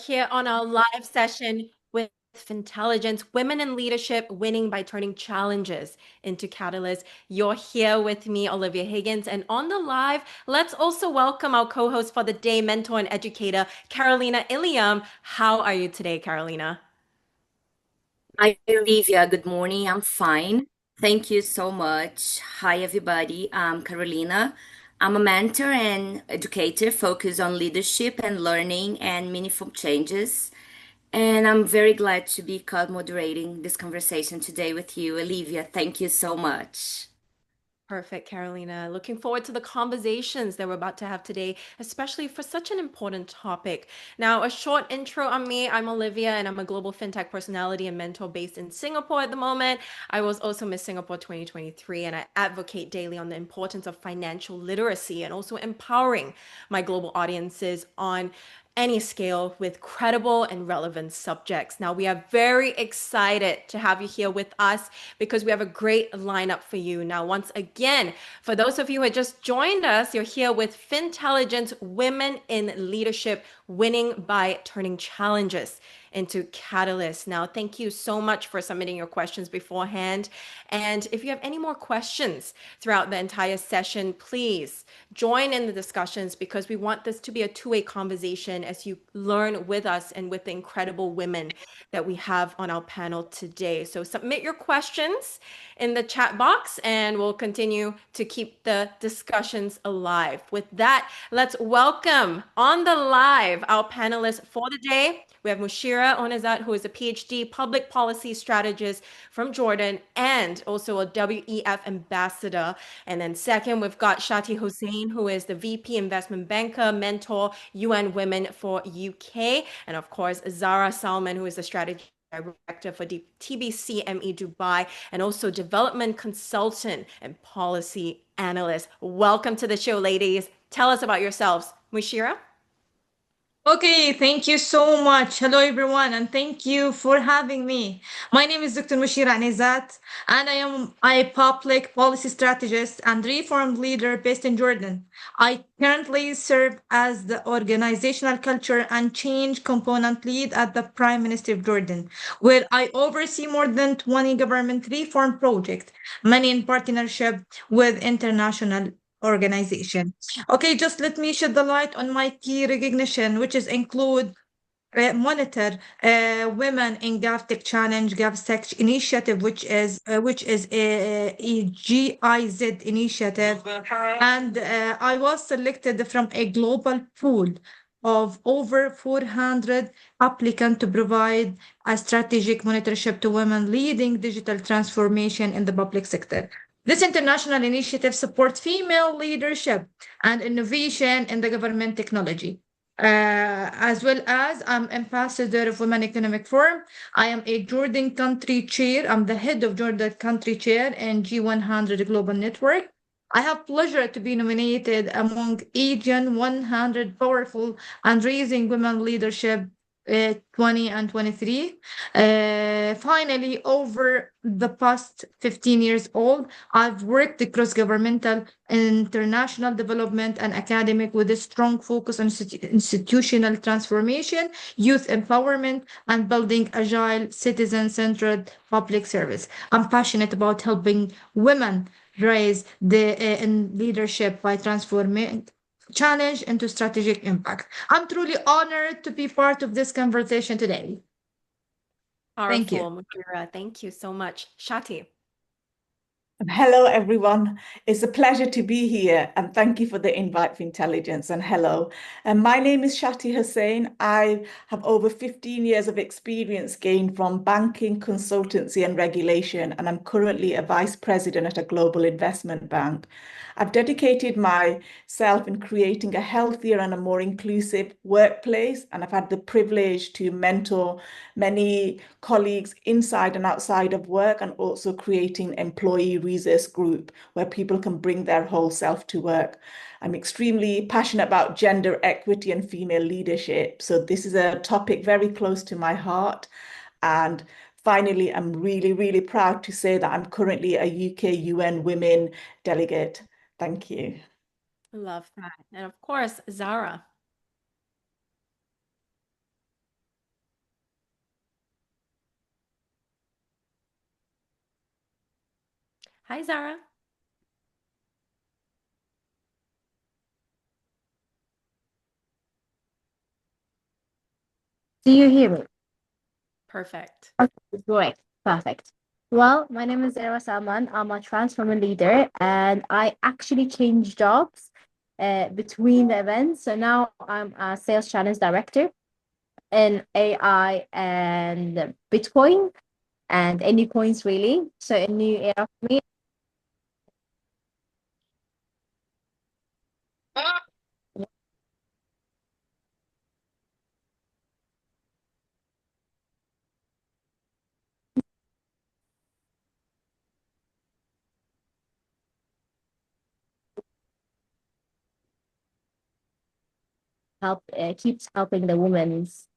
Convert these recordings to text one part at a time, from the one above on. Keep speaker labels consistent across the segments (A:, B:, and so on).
A: here on our live session with Intelligence, Women in Leadership, Winning by Turning Challenges into Catalysts. You're here with me, Olivia Higgins, and on the live, let's also welcome our co-host for the day, mentor and educator, Carolina Iliam. How are you today, Carolina?
B: Hi, Olivia. Good morning. I'm fine. Thank you so much. Hi, everybody. I'm Carolina. I'm a mentor and educator focused on leadership and learning and meaningful changes. And I'm very glad to be co-moderating this conversation today with you, Olivia. Thank you so much.
A: Perfect, Carolina. Looking forward to the conversations that we're about to have today, especially for such an important topic. Now, a short intro on me. I'm Olivia, and I'm a global fintech personality and mentor based in Singapore at the moment. I was also Miss Singapore 2023, and I advocate daily on the importance of financial literacy and also empowering my global audiences on any scale with credible and relevant subjects. Now, we are very excited to have you here with us because we have a great lineup for you. Now, once again, for those of you who had just joined us, you're here with Fintelligence Women in Leadership, Winning by Turning Challenges into Catalyst. Now, thank you so much for submitting your questions beforehand. And if you have any more questions throughout the entire session, please join in the discussions because we want this to be a two-way conversation as you learn with us and with the incredible women that we have on our panel today. So submit your questions in the chat box and we'll continue to keep the discussions alive. With that, let's welcome on the live our panelists for the day. We have Mushira Onizat, who is a PhD public policy strategist from Jordan and also a WEF ambassador. And then second, we've got Shati Hussein, who is the VP investment banker, mentor, UN Women for UK. And of course, Zara Salman, who is the strategy director for TBCME Dubai and also development consultant and policy analyst. Welcome to the show, ladies. Tell us about yourselves. Mushira?
C: Okay, thank you so much. Hello, everyone, and thank you for having me. My name is Dr. Mushira Anizat, and I am a public policy strategist and reform leader based in Jordan. I currently serve as the organizational culture and change component lead at the Prime Ministry of Jordan, where I oversee more than 20 government reform projects, many in partnership with international organizations. Okay, just let me shed the light on my key recognition, which is include monitor women in GovTech Challenge GovTech initiative, which is a GIZ initiative, and I was selected from a global pool of over 400 applicants to provide a strategic mentorship to women leading digital transformation in the public sector. This international initiative supports female leadership and innovation in the government technology. As well as I'm ambassador of Women Economic Forum. I am a Jordan country chair. I'm the head of Jordan country chair in G100 Global Network. I have pleasure to be nominated among Asian 100 powerful and raising women leadership 20 and 23. Finally, over the past 15 years old, I've worked across governmental, international development, and academic with a strong focus on institutional transformation, youth empowerment, and building agile, citizen-centered public service. I'm passionate about helping women raise in leadership by transforming challenge into strategic impact. I'm truly honored to be part of this conversation today. Thank you.
A: Powerful, Mushira. Thank you so much. Shati?
D: Hello, everyone. It's a pleasure to be here, and thank you for the invite for intelligence. And hello, my name is Shati Hussain. I have over 15 years of experience gained from banking, consultancy, and regulation, and I'm currently a vice president at a global investment bank. I've dedicated myself in creating a healthier and a more inclusive workplace, and I've had the privilege to mentor many colleagues inside and outside of work, and also creating employee resource group where people can bring their whole self to work. I'm extremely passionate about gender equity and female leadership. So this is a topic very close to my heart. And finally, I'm really, really proud to say that I'm currently a UK UN Women delegate. Thank you.
A: Love that. And of course, Zara. Hi, Zara.
E: Do you hear me?
A: Perfect.
E: Okay, great. Perfect. Well, my name is Era Salman. I'm a transformer leader and I actually changed jobs between the events. So now I'm a sales challenge director in AI and Bitcoin and any coins really. So a new era for me. Help keeps helping the women's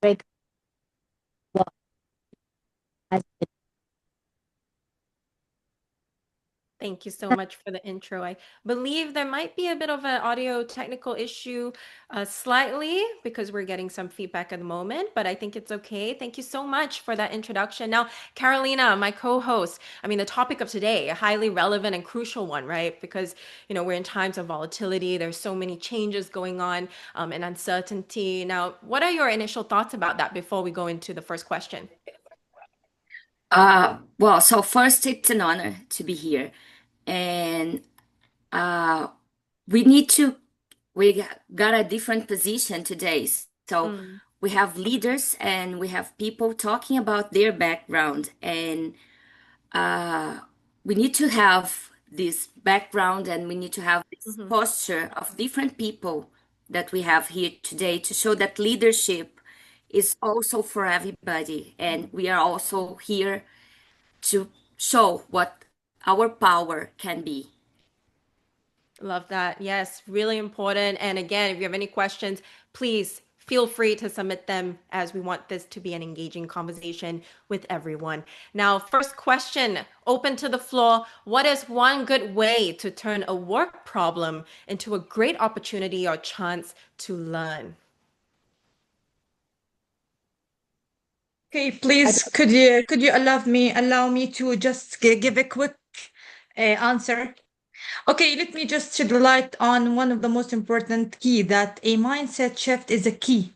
E: break what has
A: Thank you so much for the intro. I believe there might be a bit of an audio technical issue, slightly, because we're getting some feedback at the moment, but I think it's okay. Thank you so much for that introduction. Now, Carolina, my co-host, I mean, the topic of today, a highly relevant and crucial one, right? Because, we're in times of volatility. There's so many changes going on, and uncertainty. Now, what are your initial thoughts about that before we go into the first question?
B: Well, so first, it's an honor to be here. And uh, we need to, we got a different position today. So
A: Mm,
B: we have leaders and we have people talking about their background. And uh, we need to have this background and we need to have this
A: mhm,
B: posture of different people that we have here today to show that leadership is also for everybody. And
A: mhm.
B: we are also here to show what our power can be.
A: Love that. Yes, really important. And again, if you have any questions, please feel free to submit them as we want this to be an engaging conversation with everyone. Now, first question, open to the floor. What is one good way to turn a work problem into a great opportunity or chance to learn?
C: Okay,
D: I
C: please,
D: don't,
C: could you allow me to just give a quick answer? Okay, let me just shed light on one of the most important key that a mindset shift is a key.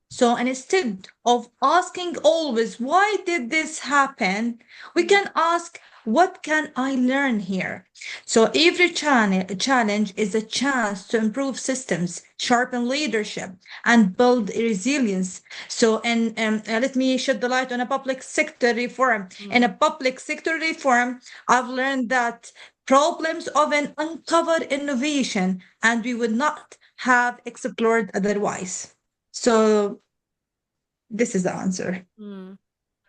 C: So instead of asking always, why did this happen? We
A: Mm,
C: can ask, what can I learn here? So every challenge is a chance to improve systems, sharpen leadership, and build resilience. So, and let me shed the light on a public sector reform. In a
A: mm.
C: public sector reform, I've learned that problems often uncover innovation, and we would not have explored otherwise. So, this is the answer.
A: Mm.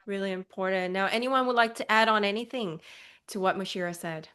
A: Really important. Now, anyone would like to add on anything to what Mushira said?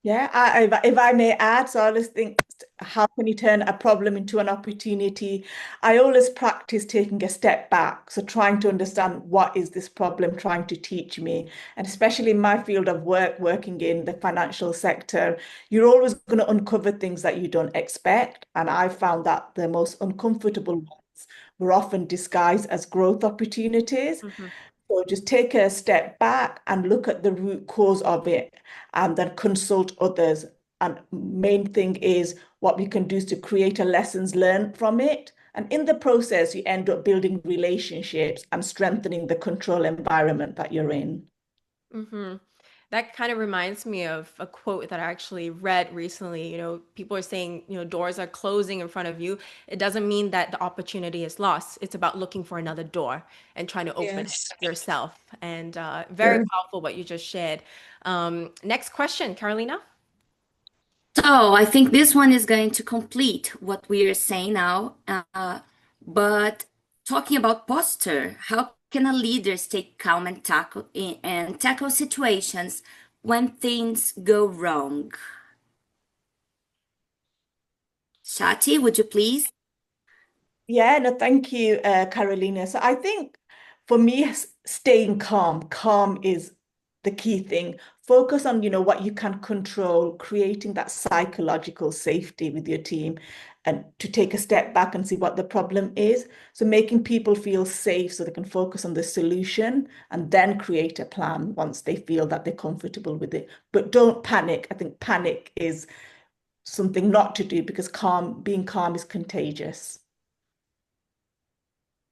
D: yeah, if I may add, so I always think, how can you turn a problem into an opportunity? I always practice taking a step back. So trying to understand what is this problem trying to teach me? And especially in my field of work, working in the financial sector, you're always going to uncover things that you don't expect. And I found that the most uncomfortable ones were often disguised as growth opportunities.
A: Mhm.
D: So just take a step back and look at the root cause of it and then consult others. And main thing is what we can do is to create a lessons learned from it. And in the process, you end up building relationships and strengthening the control environment that you're in.
A: Hmm. That kind of reminds me of a quote that I actually read recently. People are saying, doors are closing in front of you. It doesn't mean that the opportunity is lost. It's about looking for another door and trying to open it
C: Yes.
A: yourself. And very
C: Sure.
A: powerful what you just shared. Next question, Carolina.
B: So I think this one is going to complete what we are saying now. But talking about posture, how can a leader stay calm and tackle situations when things go wrong? Shati, would you please?
D: Yeah, no, thank you, Carolina. So I think for me, staying calm is the key thing. focus on, what you can control, creating that psychological safety with your team, and to take a step back and see what the problem is. So making people feel safe so they can focus on the solution and then create a plan once they feel that they're comfortable with it. But don't panic. I think panic is something not to do because being calm is contagious.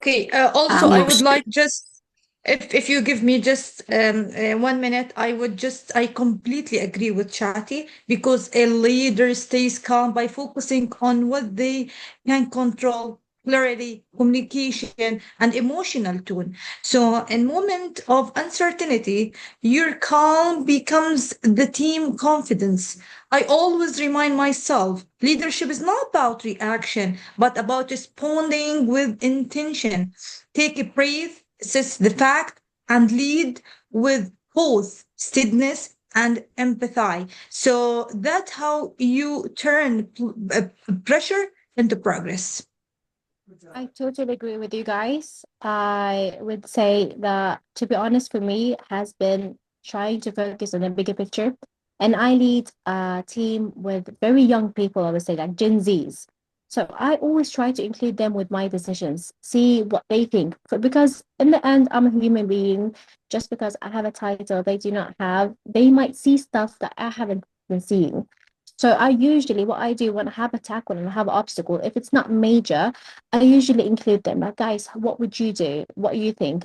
C: Okay, also, I would
B: Mushira.
C: like just, if you give me just 1 minute, I completely agree with Shati, because a leader stays calm by focusing on what they can control: clarity, communication, and emotional tone. So in moment of uncertainty, your calm becomes the team confidence. I always remind myself leadership is not about reaction, but about responding with intention. Take a breath, assess the fact, and lead with both steadiness and empathy. So that's how you turn pressure into progress.
E: I totally agree with you guys. I would say that, to be honest, for me, has been trying to focus on the bigger picture. And I lead a team with very young people, I would say, like Gen Zs. So I always try to include them with my decisions, see what they think. Because in the end, I'm a human being. Just because I have a title they do not have, they might see stuff that I haven't been seeing. So I usually, what I do when I have a tackle and I have an obstacle, if it's not major, I usually include them, like, guys, what would you do? What do you think?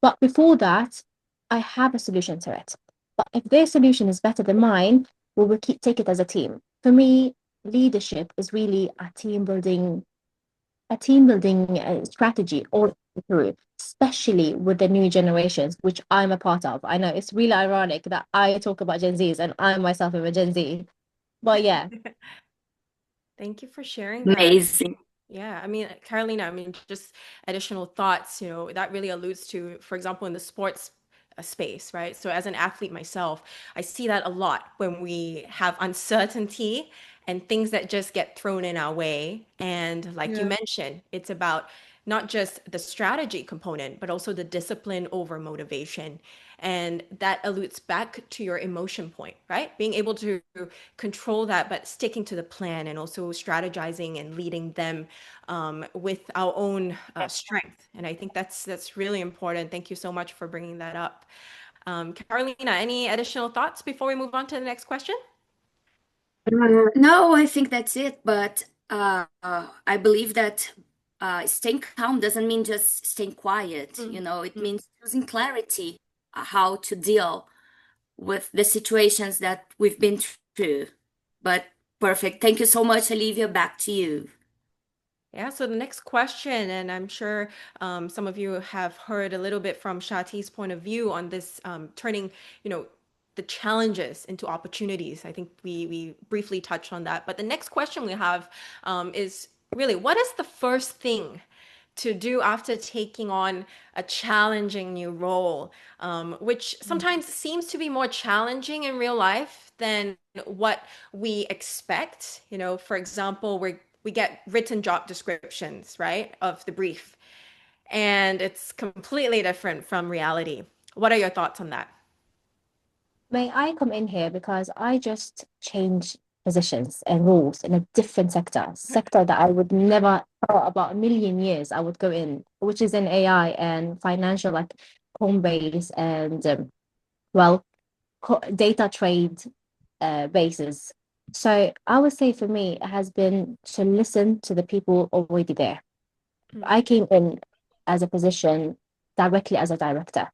E: But before that, I have a solution to it. But if their solution is better than mine, we will keep take it as a team. For me, leadership is really a team building strategy all the way through, especially with the new generations, which I'm a part of. I know it's really ironic that I talk about Gen Zs and I myself am a Gen Z. But yeah,
A: Thank you for sharing that.
B: Amazing.
A: Yeah, I mean, Carolina, I mean, just additional thoughts, that really alludes to, for example, in the sports space, right? So as an athlete myself, I see that a lot when we have uncertainty and things that just get thrown in our way. And like you
C: Yeah.
A: mentioned, it's about not just the strategy component, but also the discipline over motivation. And that alludes back to your emotion point, right? Being able to control that, but sticking to the plan and also strategizing and leading them with our own strength. And I think that's really important. Thank you so much for bringing that up. Carolina, any additional thoughts before we move on to the next question?
B: No, I think that's it. But I believe that staying calm doesn't mean just staying quiet. It
A: Mm.
B: means using clarity, how to deal with the situations that we've been through. But perfect. Thank you so much, Olivia. Back to you.
A: Yeah, so the next question, and I'm sure some of you have heard a little bit from Shati's point of view on this turning, the challenges into opportunities. I think we briefly touched on that. But the next question we have is really, what is the first thing to do after taking on a challenging new role, which sometimes seems to be more challenging in real life than what we expect. For example, we get written job descriptions, right, of the brief, and it's completely different from reality. What are your thoughts on that?
E: may I come in here because I just changed positions and roles in a different sector that I would never thought about a million years I would go in, which is in AI and financial, like Coinbase and well, data trade bases. So I would say for me, it has been to listen to the people already there.
A: Mm.
E: I came in as a position directly as a director.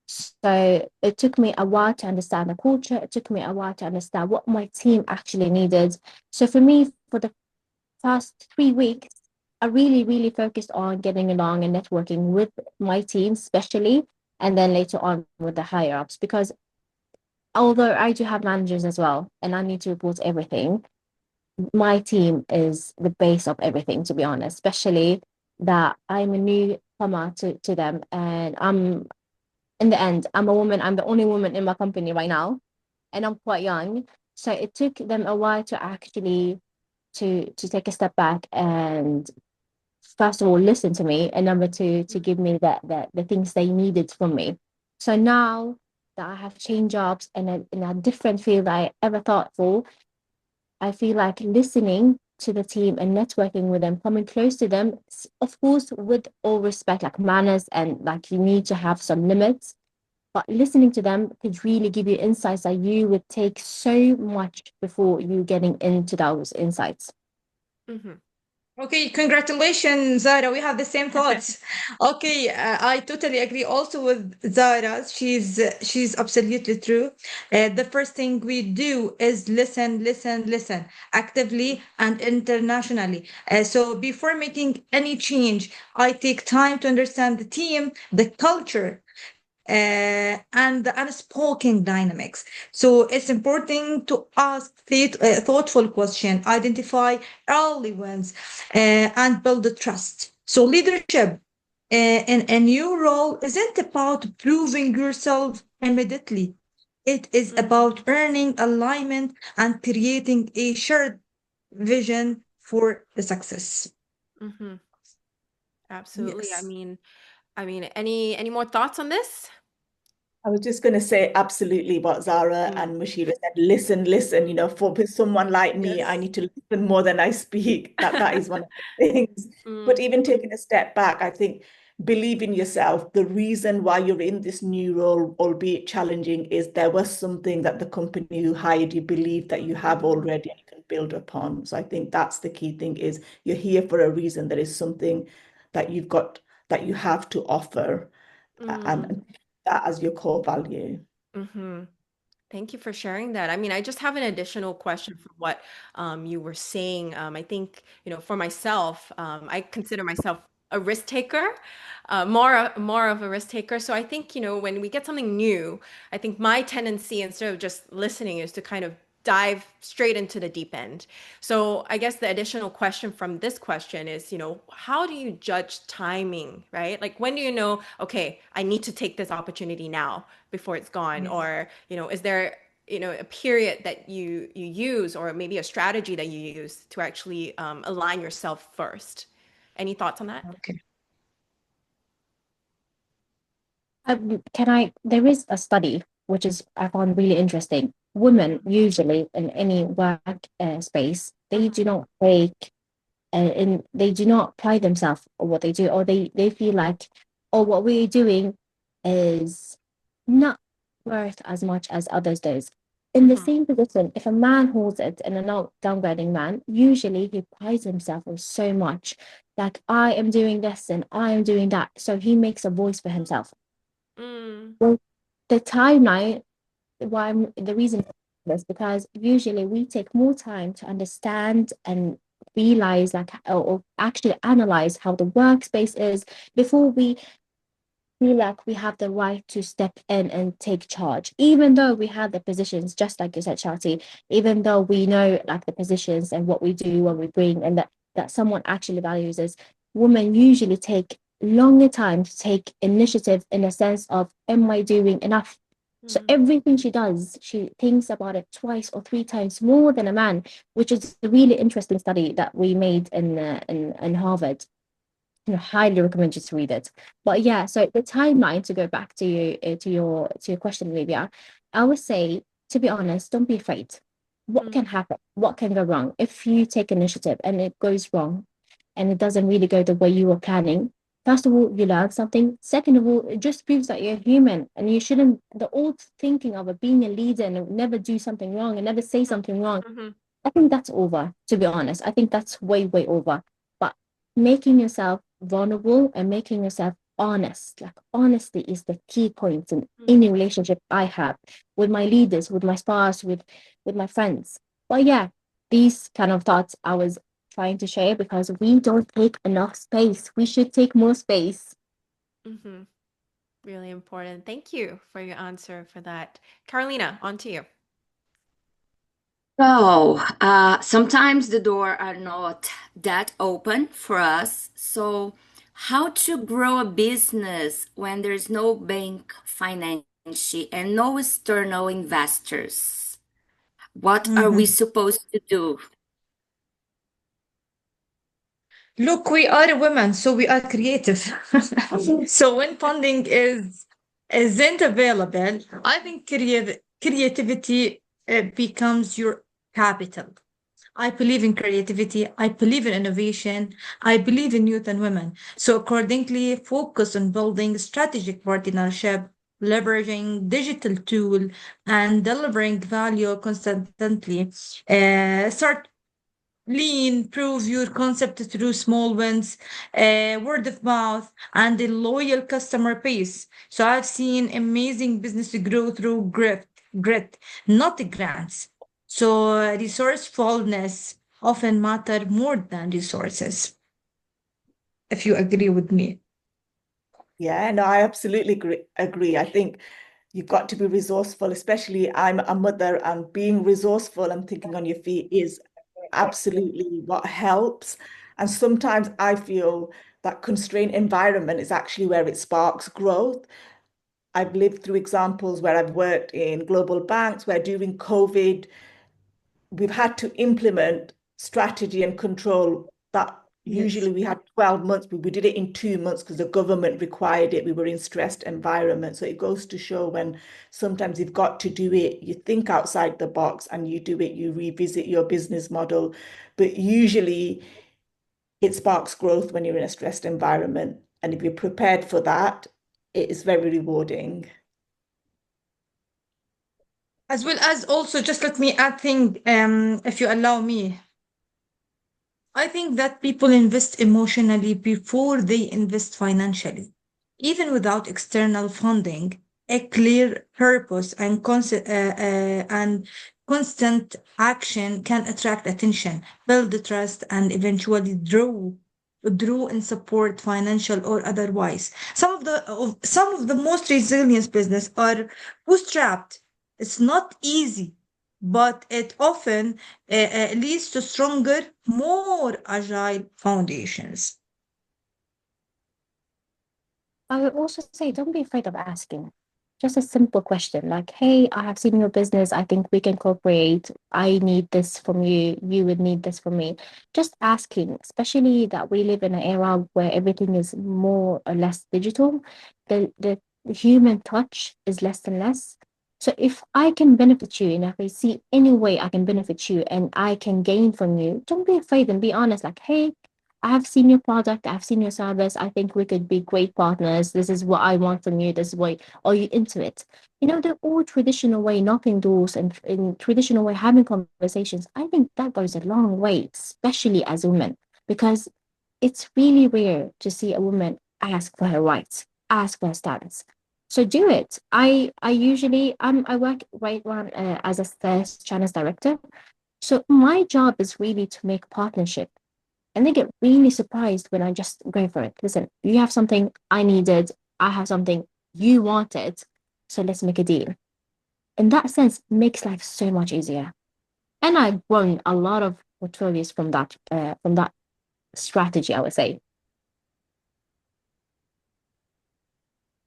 E: So it took me a while to understand the culture. It took me a while to understand what my team actually needed. So for me, for the past 3 weeks, I really, really focused on getting along and networking with my team, especially, and then later on with the higher ups. Because although I do have managers as well, and I need to report everything, my team is the base of everything, to be honest, especially that I'm a newcomer to them, and in the end, I'm a woman. I'm the only woman in my company right now, and I'm quite young. So it took them a while to actually to take a step back and first of all listen to me, and number two to give me that the things they needed from me. So now that I have changed jobs in a different field I ever thought for, I feel like listening to the team and networking with them, coming close to them, of course, with all respect, like manners, and like you need to have some limits. But listening to them could really give you insights that you would take so much before you getting into those insights.
A: Mm-hmm.
C: Okay, congratulations, Zara. We have the same thoughts. Okay, I totally agree also with Zara. She's absolutely true. The first thing we do is listen, listen, listen actively and internationally. So before making any change, I take time to understand the team, the culture, and the unspoken dynamics. So it's important to ask thoughtful questions, identify early wins, and build the trust. So leadership in a new role isn't about proving yourself immediately. It is
A: Mm-hmm.
C: about earning alignment and creating a shared vision for the success.
A: Mm-hmm. Absolutely.
C: Yes.
A: Any more thoughts on this?
D: I was just going to say absolutely what Zara
A: Mm.
D: and Mushira said. Listen, listen. For someone like me, I
C: Yes.
D: need to listen more than I speak. That is one of the things. But
A: Mm.
D: even taking a step back, I think believe in yourself. The reason why you're in this new role, albeit challenging, is there was something that the company who hired you believed that you have
A: Mm-hmm.
D: already and you can build upon. So I think that's the key thing is you're here for a reason. There is something that you've got that you have to offer.
A: Mm.
D: And that as your core value.
A: Mm-hmm. Thank you for sharing that. I just have an additional question for what you were saying. I think, for myself, I consider myself a risk taker, more of a risk taker. So I think, when we get something new, I think my tendency, instead of just listening, is to kind of dive straight into the deep end. So I guess the additional question from this question is, how do you judge timing, right? Like, when do you know, okay, I need to take this opportunity now before it's gone?
C: Yes.
A: Or, is there, a period that you use, or maybe a strategy that you use to actually align yourself first? Any thoughts on that?
C: Okay.
E: Can I? There is a study which is I found really interesting. Women usually in any work space, they do
A: Mm-hmm.
E: not take and they do not pride themselves on what they do, or they feel like, oh, what we're doing is not worth as much as others does. In the
A: Mm-hmm.
E: same position, if a man holds it and a not downgrading man, usually he prides himself on so much, like I am doing this and I am doing that. So he makes a voice for himself.
A: Mm.
E: Well, the timeline, the reason is because usually we take more time to understand and realize, like, or actually analyze how the workspace is before we feel like we have the right to step in and take charge, even though we have the positions, just like you said, Shati, even though we know like the positions and what we do, what we bring, and that someone actually values us. Women usually take longer time to take initiative in a sense of, am I doing enough? So
A: Mm.
E: everything she does, she thinks about it twice or three times more than a man, which is a really interesting study that we made in Harvard. Highly recommend you to read it. But yeah, so the timeline, to go back to you to your question, Olivia, I would say, to be honest, don't be afraid. What
A: Mm.
E: can happen? What can go wrong if you take initiative and it goes wrong, and it doesn't really go the way you were planning? First of all, you learn something. Second of all, it just proves that you're human, and you shouldn't, the old thinking of being a leader and never do something wrong and never say something wrong,
A: Mm-hmm.
E: I think that's over, to be honest. I think that's way, way over. But making yourself vulnerable and making yourself honest, like honesty is the key point in any
A: Mm.
E: relationship I have with my leaders, with my spouse, with my friends. But yeah, these kind of thoughts I was trying to share because we don't take enough space. We should take more space.
A: Mm-hmm. Really important. Thank you for your answer for that. Carolina, on to you.
B: So, sometimes the door are not that open for us. So, how to grow a business when there's no bank financing and no external investors? What are we
C: Mhm.
B: supposed to do?
C: Look, we are women, so we are creative. So when funding is isn't available, I think creativity becomes your capital. I believe in creativity. I believe in innovation. I believe in youth and women. So accordingly, focus on building strategic partnership, leveraging digital tool, and delivering value constantly. Start lean, prove your concept through small wins, word of mouth, and a loyal customer base. So I've seen amazing business grow through grit, not grants. So resourcefulness often matter more than resources, if you agree with me.
D: Yeah, no, I absolutely agree. I think you've got to be resourceful, especially I'm a mother, and being resourceful and thinking on your feet is absolutely what helps. And sometimes I feel that constrained environment is actually where it sparks growth. I've lived through examples where I've worked in global banks where during COVID, we've had to implement strategy and control that
C: Yes.
D: usually we had 12 months, but we did it in 2 months because the government required it. We were in stressed environment. So it goes to show when sometimes you've got to do it, you think outside the box and you do it, you revisit your business model. But usually it sparks growth when you're in a stressed environment. And if you're prepared for that, it is very rewarding.
C: As well as also, just let me add thing, if you allow me. I think that people invest emotionally before they invest financially. Even without external funding, a clear purpose and constant action can attract attention, build trust, and eventually draw and support financial or otherwise. Some of the most resilient business are bootstrapped. It's not easy, but it often leads to stronger, more agile foundations.
E: I would also say don't be afraid of asking. Just a simple question like, hey, I have seen your business. I think we can cooperate. I need this from you. You would need this from me. Just asking, especially that we live in an era where everything is more or less digital. The human touch is less and less. So if I can benefit you and if I see any way I can benefit you and I can gain from you, don't be afraid and be honest. Like, hey, I have seen your product, I've seen your service. I think we could be great partners. This is what I want from you. This is why are you into it? You know, the old traditional way, knocking doors and in traditional way having conversations. I think that goes a long way, especially as women, because it's really rare to see a woman ask for her rights, ask for her status. So do it. I usually I work right now as a sales channels director. So my job is really to make partnership and they get really surprised when I just go for it. Listen, you have something I needed, I have something you wanted, so let's make a deal. In that sense, makes life so much easier. And I've won a lot of portfolios from that strategy, I would say.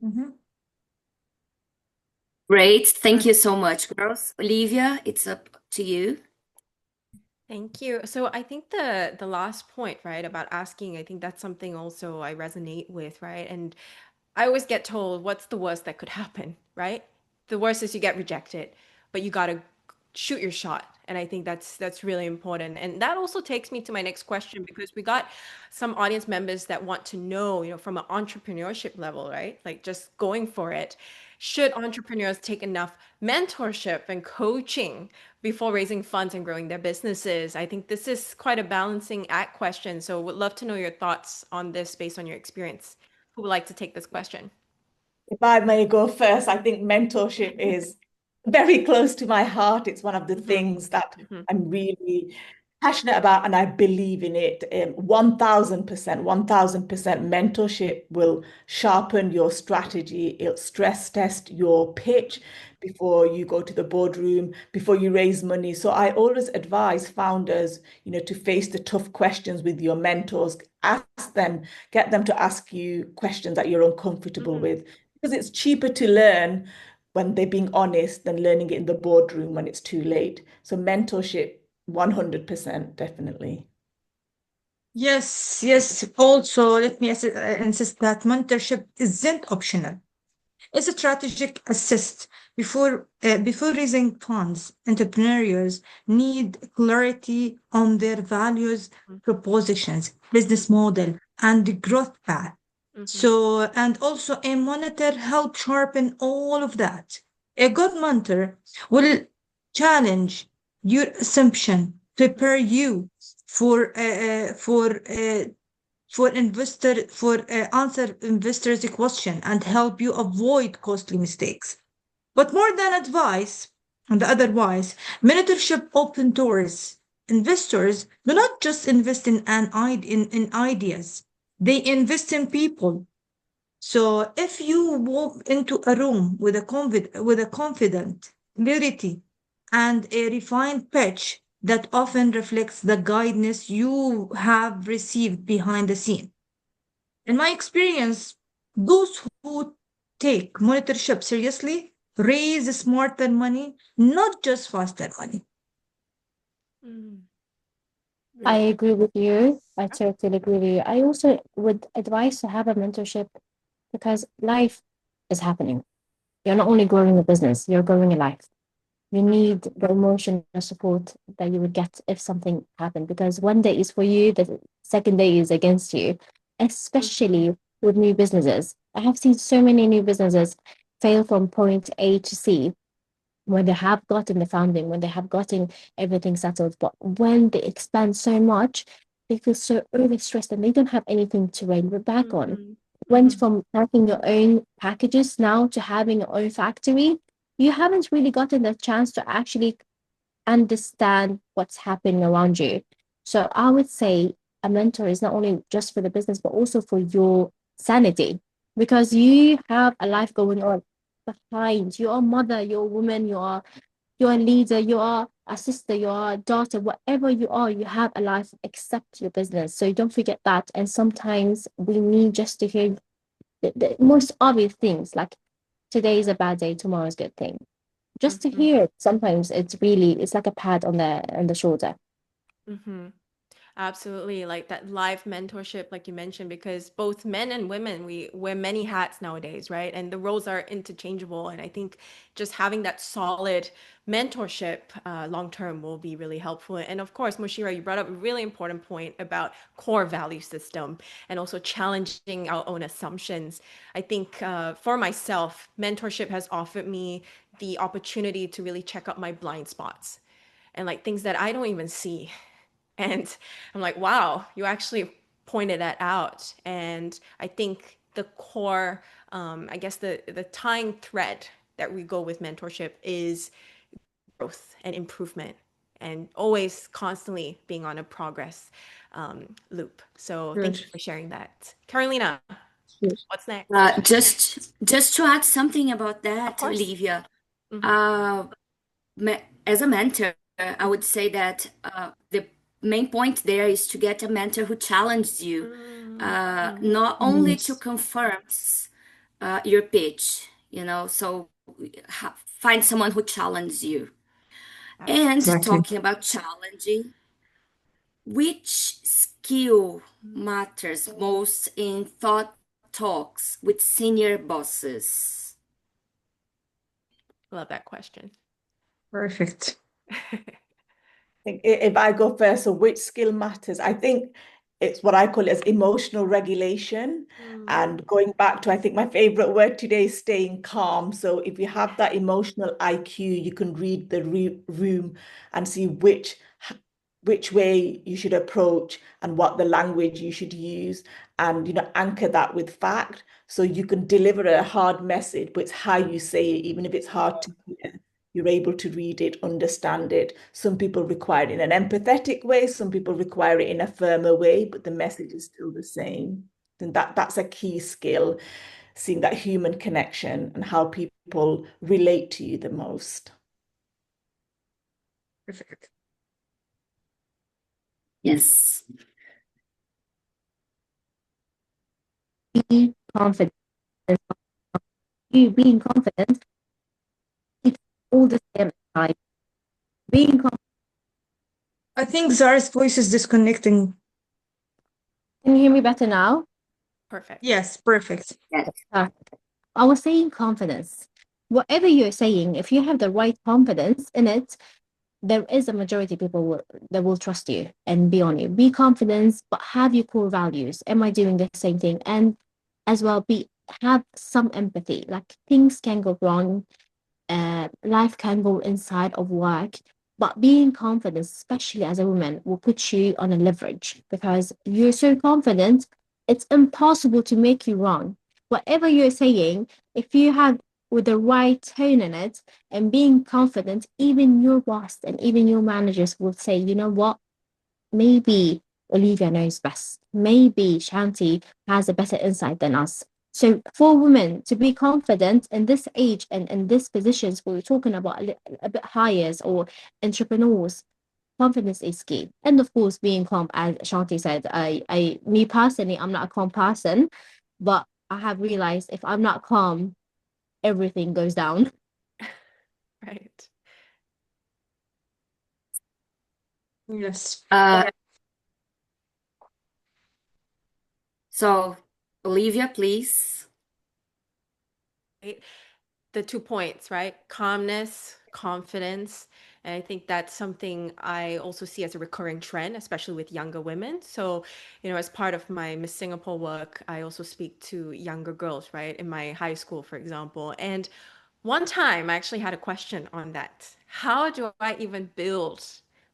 C: Mhm.
B: Great. Thank you so much, girls. Olivia, it's up to you.
A: Thank you. So I think the last point, right, about asking, I think that's something also I resonate with, right? And I always get told, what's the worst that could happen, right? The worst is you get rejected, but you got to shoot your shot. And I think that's really important. And that also takes me to my next question because we got some audience members that want to know, from an entrepreneurship level, right? Like just going for it. Should entrepreneurs take enough mentorship and coaching before raising funds and growing their businesses? I think this is quite a balancing act question. So would love to know your thoughts on this based on your experience. Who would like to take this question?
D: If I may go first, I think mentorship is very close to my heart. It's one of the
A: Hmm.
D: things that
A: Hmm.
D: I'm really passionate about, and I believe in it. 1000%, 1000% mentorship will sharpen your strategy. It'll stress test your pitch before you go to the boardroom, before you raise money. So I always advise founders, to face the tough questions with your mentors. Ask them, get them to ask you questions that you're uncomfortable
A: Hmm.
D: with because it's cheaper to learn when they're being honest than learning it in the boardroom when it's too late. So mentorship, 100%, definitely.
C: Yes, yes. Also, let me insist that mentorship isn't optional. It's a strategic assist before raising funds. Entrepreneurs need clarity on their values, propositions, business model, and the growth path.
A: Mm-hmm.
C: So, and also a monitor help sharpen all of that. A good mentor will challenge your assumption, prepare you for uh, uh, for uh, for answer investors question and help you avoid costly mistakes. But more than advice, and otherwise, mentorship open doors. Investors do not just invest in ideas; they invest in people. So if you walk into a room with with a confident clarity and a refined pitch that often reflects the guidance you have received behind the scene. In my experience, those who take mentorship seriously raise smarter money, not just faster money.
A: Mm.
E: I
A: Really.
E: agree with you. I totally agree with you. I also would advise to have a mentorship because life is happening. You're not only growing a business, you're growing a life. You need the emotional support that you would get if something happened because one day is for you, the second day is against you,
A: Mm-hmm.
E: especially with new businesses. I have seen so many new businesses fail from point A to C when they have gotten the funding, when they have gotten everything settled. But when they expand so much, they feel so overstressed and they don't have anything to rail back on.
A: Mm-hmm.
E: Went from having your own packages now to having your own factory. You haven't really gotten the chance to actually understand what's happening around you. So I would say a mentor is not only just for the business, but also for your sanity, because you have a life going on behind. You're a mother, you're a woman, you're a leader, you are a sister, you are a daughter, whatever you are, you have a life except your business. So don't forget that. And sometimes we need just to hear the most obvious things like today is a bad day, tomorrow's a good thing. Just to
A: Mm-hmm.
E: hear it, sometimes it's like a pat on the shoulder.
A: Mm-hmm. Absolutely, like that live mentorship, like you mentioned, because both men and women, we wear many hats nowadays, right? And the roles are interchangeable. And I think just having that solid mentorship long term will be really helpful. And of course, Moshira, you brought up a really important point about core value system and also challenging our own assumptions. I think for myself, mentorship has offered me the opportunity to really check out my blind spots and like things that I don't even see. And I'm like, wow, you actually pointed that out. And I think the core, I guess the tying thread that we go with mentorship is growth and improvement and always constantly being on a progress loop. So thank
C: Good.
A: you for sharing that. Carolina,
C: Good.
A: what's next?
B: Just to add something about
A: Of
B: that,
A: course.
B: Olivia,
A: Mm-hmm.
B: uh, as a mentor, I would say that the main point there is to get a mentor who challenges you,
A: Mm-hmm.
B: not only to
C: Yes,
B: confirm your pitch, so find someone who challenges you. And
A: Absolutely.
C: exactly.
B: talking about challenging, which skill matters most in thought talks with senior bosses?
A: Love that question.
C: Perfect.
D: Think if I go first, so which skill matters? I think it's what I call it as emotional regulation.
A: Mm-hmm.
D: And going back to, I think my favorite word today is staying calm. So if you have that emotional IQ, you can read the room and see which way you should approach and what the language you should use, and anchor that with fact. So you can deliver a hard message, but it's how you say it, even if it's hard to hear. You're able to read it, understand it. Some people require it in an empathetic way, some people require it in a firmer way, but the message is still the same. And that's a key skill, seeing that human connection and how people relate to you the most.
C: Perfect.
B: Yes.
E: Be confident. You being confident, it's all the same inside. Being confident.
C: I think Zara's voice is disconnecting.
E: Can you hear me better now?
A: Perfect.
C: Yes, perfect.
B: Yes.
E: Ah, I was saying confidence. Whatever you're saying, if you have the right confidence in it, there is a majority of people that will trust you and be on you. Be confident, but have your core values. Am I doing the same thing? And as well, have some empathy. Like things can go wrong, life can go inside of work, but being confident, especially as a woman, will put you on a leverage because you're so confident, it's impossible to make you wrong. Whatever you're saying, if you have with the right tone in it and being confident, even your boss and even your managers will say, you know what, maybe Olivia knows best. Maybe Shanti has a better insight than us. So for women to be confident in this age and in these positions, we're talking about a bit higher or entrepreneurs, confidence is key. And of course, being calm, as Shanti said, me personally, I'm not a calm person, but I have realized if I'm not calm, everything goes down.
A: Right.
C: Yes.
B: So, Olivia, please.
A: Right. The 2 points, right? Calmness, confidence. And I think that's something I also see as a recurring trend, especially with younger women. So, as part of my Miss Singapore work, I also speak to younger girls, right? In my high school, for example. And one time I actually had a question on that. How do I even build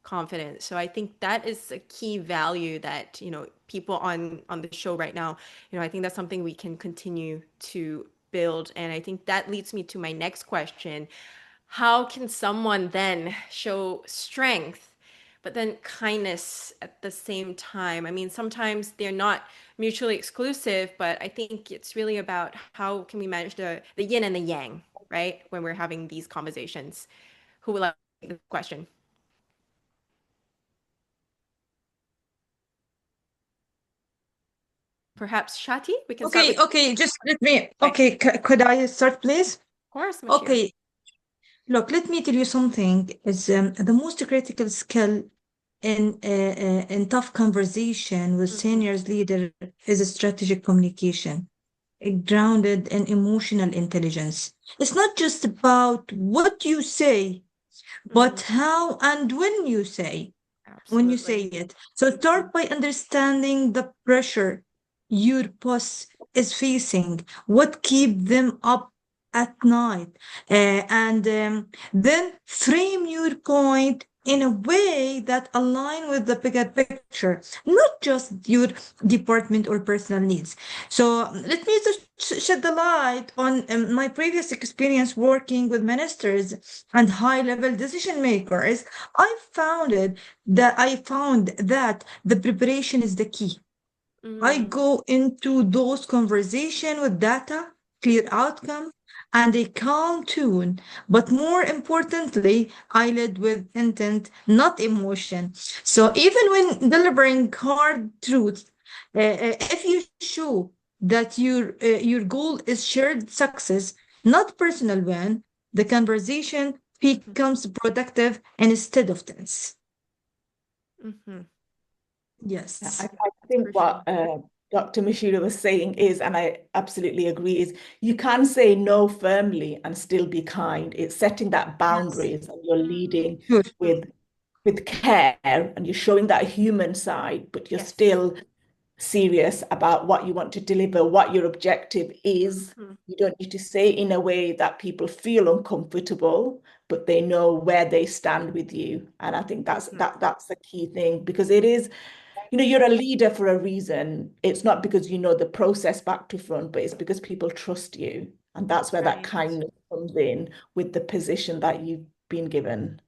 A: confidence? So I think that is a key value that, people on the show right now, I think that's something we can continue to build. And I think that leads me to my next question. How can someone then show strength, but then kindness at the same time? I mean, sometimes they're not mutually exclusive, but I think it's really about how can we manage the yin and the yang, right? When we're having these conversations. Who will ask the question? Perhaps Shati? We can start with,
C: Okay, just let me.
A: right.
C: Okay, could I start, please?
A: Of course, Mashira.
C: Okay, look, let me tell you something. Is the most critical skill in tough conversation with
A: Mm-hmm.
C: seniors leader is a strategic communication, grounded in emotional intelligence. It's not just about what you say,
A: Mm-hmm.
C: but how and when you say
A: Absolutely.
C: it. So start by understanding the pressure your boss is facing, what keep them up at night, and then frame your point in a way that align with the bigger picture, not just your department or personal needs. So let me just shed the light on my previous experience working with ministers and high level decision makers. I found that the preparation is the key. I
A: Mm-hmm.
C: go into those conversations with data, clear outcome, and a calm tune. But more importantly, I led with intent, not emotion. So even when delivering hard truths, if you show that your goal is shared success, not personal win, the conversation becomes productive instead of tense.
A: Mm-hmm.
D: Yeah,
C: Yes.
D: I
A: It's
D: think what
A: crucial.
D: Dr. Mashira was saying is, and I absolutely agree, is you can say no firmly and still be kind. It's setting that
C: Yes.
D: boundaries and you're leading
C: Sure.
D: with care and you're showing that human side, but you're
A: Yes.
D: still serious about what you want to deliver, what your objective is.
A: Mm-hmm.
D: You don't need to say it in a way that people feel uncomfortable, but they know where they stand with you. And I think
A: Mm-hmm.
D: that's the key thing because it is, you're a leader for a reason. It's not because you know the process back to front, but it's because people trust you. And that's where that
A: Right.
D: kindness comes in with the position that you've been given.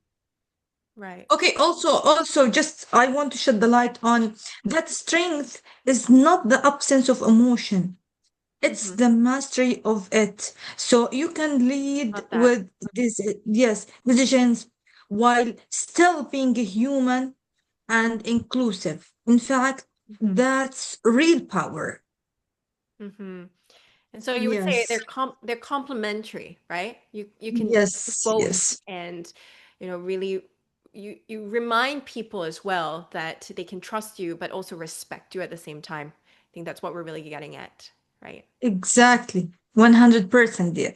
A: Right.
C: Okay, also, just I want to shed the light on that strength is not the absence of emotion, it's
A: Mm-hmm.
C: the mastery of it. So you can lead
A: Love that.
C: with this, yes, decisions while still being human and inclusive. In fact,
A: Mm-hmm.
C: that's real power.
A: Mm-hmm. And so you would say
C: Yes,
A: they're complementary, right? You can do
C: yes,
A: both
C: yes,
A: and really you remind people as well that they can trust you but also respect you at the same time. I think that's what we're really getting at, right?
C: exactly. 100% dear.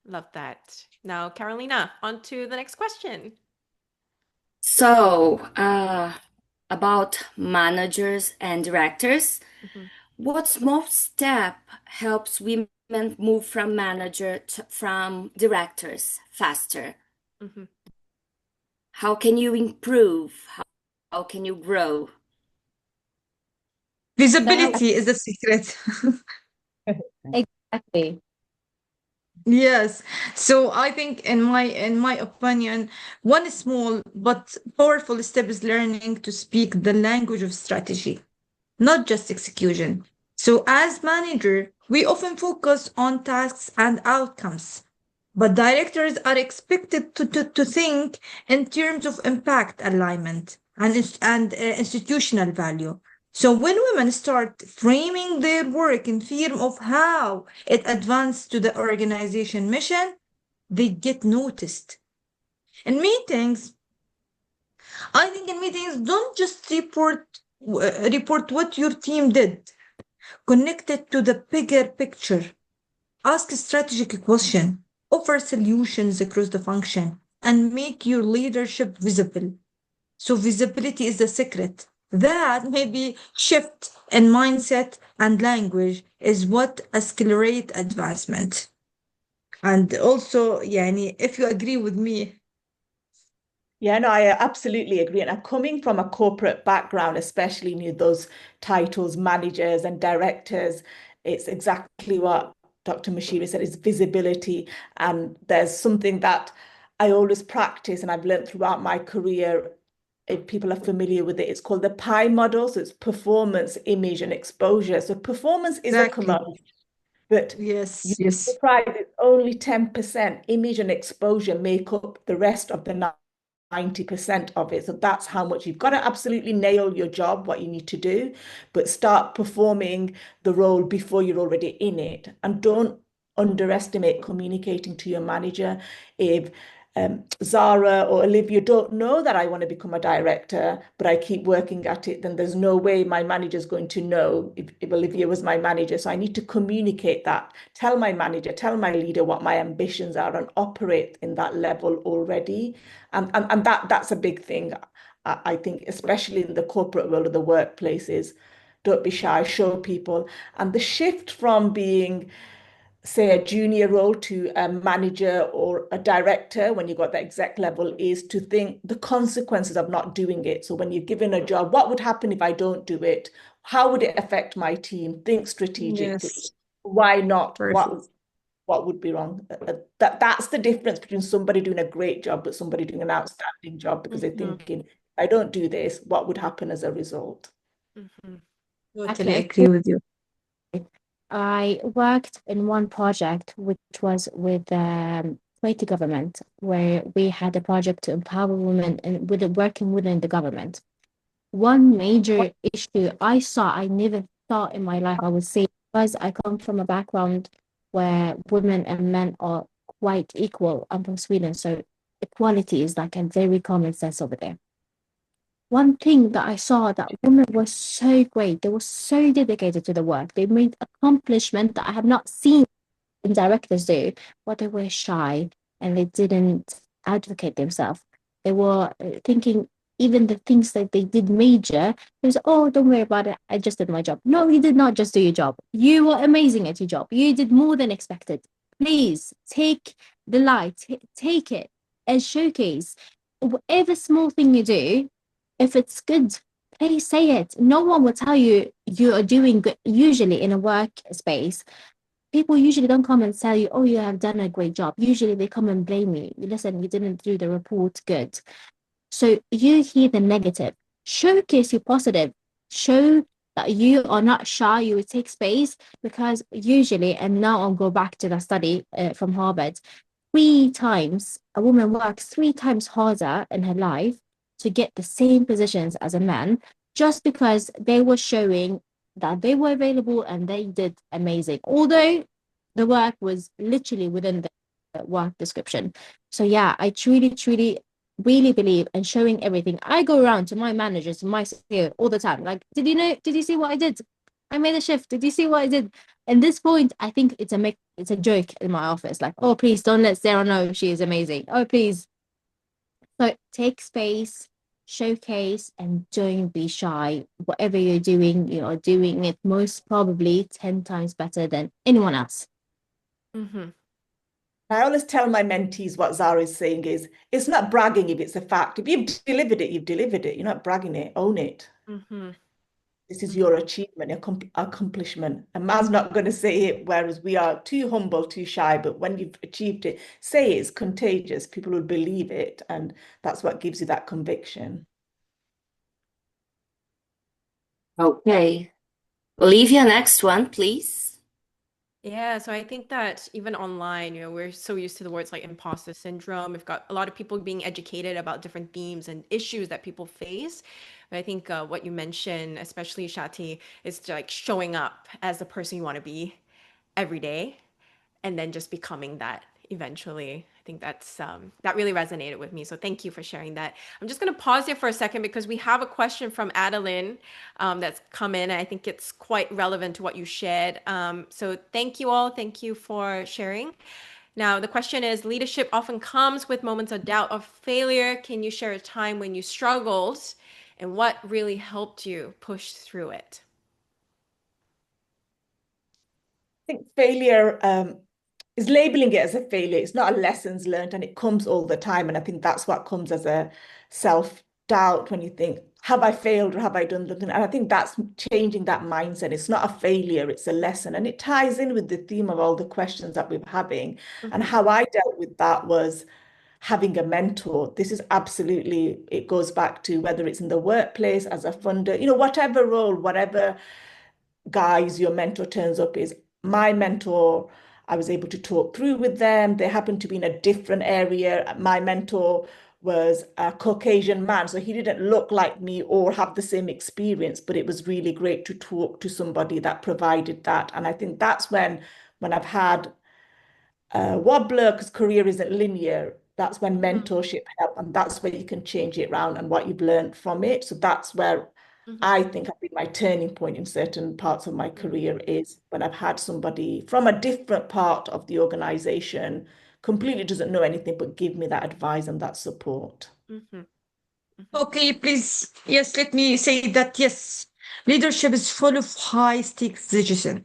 A: Love that. Now, Carolina, on to the next question.
B: So, about managers and directors,
A: Hmm.
B: what small step helps women move from from directors faster?
A: Hmm.
B: How can you improve? How can you grow?
E: That
C: Visibility is the secret.
E: exactly.
C: Yes. So I think in my opinion, one small but powerful step is learning to speak the language of strategy, not just execution. So as manager, we often focus on tasks and outcomes, but directors are expected to think in terms of impact alignment and institutional value. So when women start framing their work in terms of how it advances to the organization mission, they get noticed. In meetings, I think in meetings, don't just report what your team did. Connect it to the bigger picture. Ask a strategic question. Offer solutions across the function and make your leadership visible. So visibility is the secret. That maybe shift in mindset and language is what accelerate advancement. And also, yani, if you agree with me,
D: Yeah, no, I absolutely agree. And I'm coming from a corporate background, especially near those titles, managers and directors. It's exactly what Dr. Mashiri said, is visibility. And there's something that I always practice and I've learned throughout my career. If people are familiar with it, it's called the PI model. So it's performance, image, and exposure. So performance is a
C: exactly.
D: commodity, but you
C: Yes, yes.
D: surprised it's only 10%. Image and exposure make up the rest of the 90% of it. So that's how much you've got to absolutely nail your job, what you need to do, but start performing the role before you're already in it. And don't underestimate communicating to your manager. If Zara or Olivia don't know that I want to become a director, but I keep working at it, then there's no way my manager's going to know if Olivia was my manager. So I need to communicate that, tell my manager, tell my leader what my ambitions are and operate in that level already. And that's a big thing. I think, especially in the corporate world of the workplaces, don't be shy, show people. And the shift from being, say, a junior role to a manager or a director when you got that exec level is to think the consequences of not doing it. So when you're given a job, what would happen if I don't do it? How would it affect my team? Think strategically.
C: Yes,
D: Why not?
C: perfect.
D: What would be wrong? That's the difference between somebody doing a great job but somebody doing an outstanding job because they're
A: Hmm.
D: thinking, if I don't do this, what would happen as a result?
A: Hmm.
C: Totally
E: Exactly.
C: agree with you.
E: I worked in one project which was with Kuwaiti government, where we had a project to empower women and with working within the government. One major issue I saw, I never thought in my life I would say, because I come from a background where women and men are quite equal. I'm from Sweden, so equality is like a very common sense over there. One thing that I saw that women were so great, they were so dedicated to the work. They made accomplishment that I have not seen directors do, but they were shy and they didn't advocate themselves. They were thinking even the things that they did major, they was, oh, don't worry about it. I just did my job. No, you did not just do your job. You were amazing at your job. You did more than expected. Please take the light, take it and showcase whatever small thing you do. If it's good, please say it. No one will tell you you are doing good. Usually in a workspace, people usually don't come and tell you, oh, you have done a great job. Usually they come and blame you. Listen, you didn't do the report good. So you hear the negative. Showcase your positive. Show that you are not shy. You will take space because usually, and now I'll go back to the study from Harvard, 3 times a woman works 3 times harder in her life to get the same positions as a man just because they were showing that they were available and they did amazing. Although the work was literally within the work description. So yeah, I truly, truly really believe in showing everything. I go around to my managers, to my CEO all the time. Like, did you know? Did you see what I did? I made a shift. Did you see what I did? At this point, I think it's a joke in my office. Like, oh, please don't let Sarah know she is amazing. Oh, please. So take space, showcase, and don't be shy. Whatever you're doing, you are doing it most probably 10 times better than anyone else.
A: Mm-hmm.
D: I always tell my mentees what Zara is saying is it's not bragging if it's a fact. If you've delivered it, you've delivered it. You're not bragging it, own it.
A: Mm-hmm.
D: This is your
A: Mm-hmm.
D: achievement, your accomplishment. A man's not going to say it, whereas we are too humble, too shy. But when you've achieved it, say it's contagious. People will believe it. And that's what gives you that conviction.
B: Okay. Olivia, next one, please.
A: Yeah, so I think that even online, we're so used to the words like imposter syndrome. We've got a lot of people being educated about different themes and issues that people face. But I think what you mentioned, especially Shati, is like showing up as the person you want to be every day and then just becoming that eventually. I think that really resonated with me. So thank you for sharing that. I'm just going to pause here for a second because we have a question from Adeline that's come in. And I think it's quite relevant to what you shared. So thank you all. Thank you for sharing. Now, the question is, leadership often comes with moments of doubt or failure. Can you share a time when you struggled and what really helped you push through it?
D: I think failure is labeling it as a failure. It's not a lessons learned, and it comes all the time. And I think that's what comes as a self-doubt when you think, have I failed or have I done nothing? And I think that's changing that mindset. It's not a failure, it's a lesson. And it ties in with the theme of all the questions that we're having. And
A: Mm-hmm.
D: how I dealt with that was having a mentor. This is absolutely, it goes back to whether it's in the workplace, as a funder, whatever role, whatever guys your mentor turns up is my mentor. I was able to talk through with them. They happened to be in a different area. My mentor was a Caucasian man, so he didn't look like me or have the same experience, but it was really great to talk to somebody that provided that. And I think that's when I've had wobbler, because career isn't linear, that's when mentorship help, and that's where you can change it around and what you've learned from it. So that's where
A: Mm-hmm.
D: I think I've been my turning point in certain parts of my career is when I've had somebody from a different part of the organization completely doesn't know anything but give me that advice and that support.
A: Mm-hmm. Mm-hmm.
C: Okay, please. Yes, let me say that yes, leadership is full of high stakes decisions.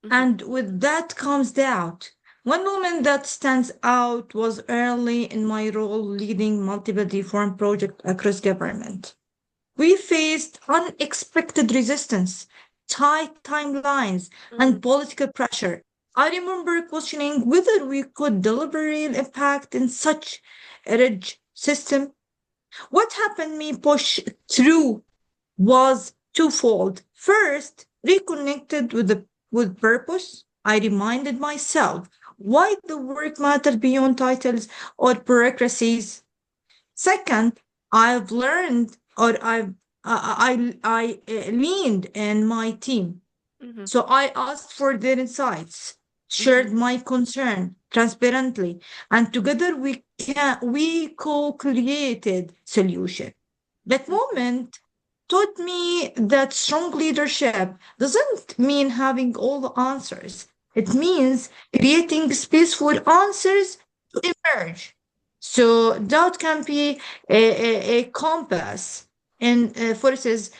A: Mm-hmm.
C: And with that comes doubt. One moment that stands out was early in my role leading multiple reform projects across government. We faced unexpected resistance, tight timelines,
A: Mm-hmm.
C: and political pressure. I remember questioning whether we could deliver real impact in such a rich system. What happened me push through was twofold. First, reconnected with purpose. I reminded myself why the work mattered beyond titles or bureaucracies. Second, I've learned or I leaned in my team.
A: Mm-hmm.
C: So I asked for their insights,
A: Mm-hmm.
C: shared my concern transparently, and together we co-created solution. That moment taught me that strong leadership doesn't mean having all the answers. It means creating space for answers to emerge. So doubt can be a compass and it forces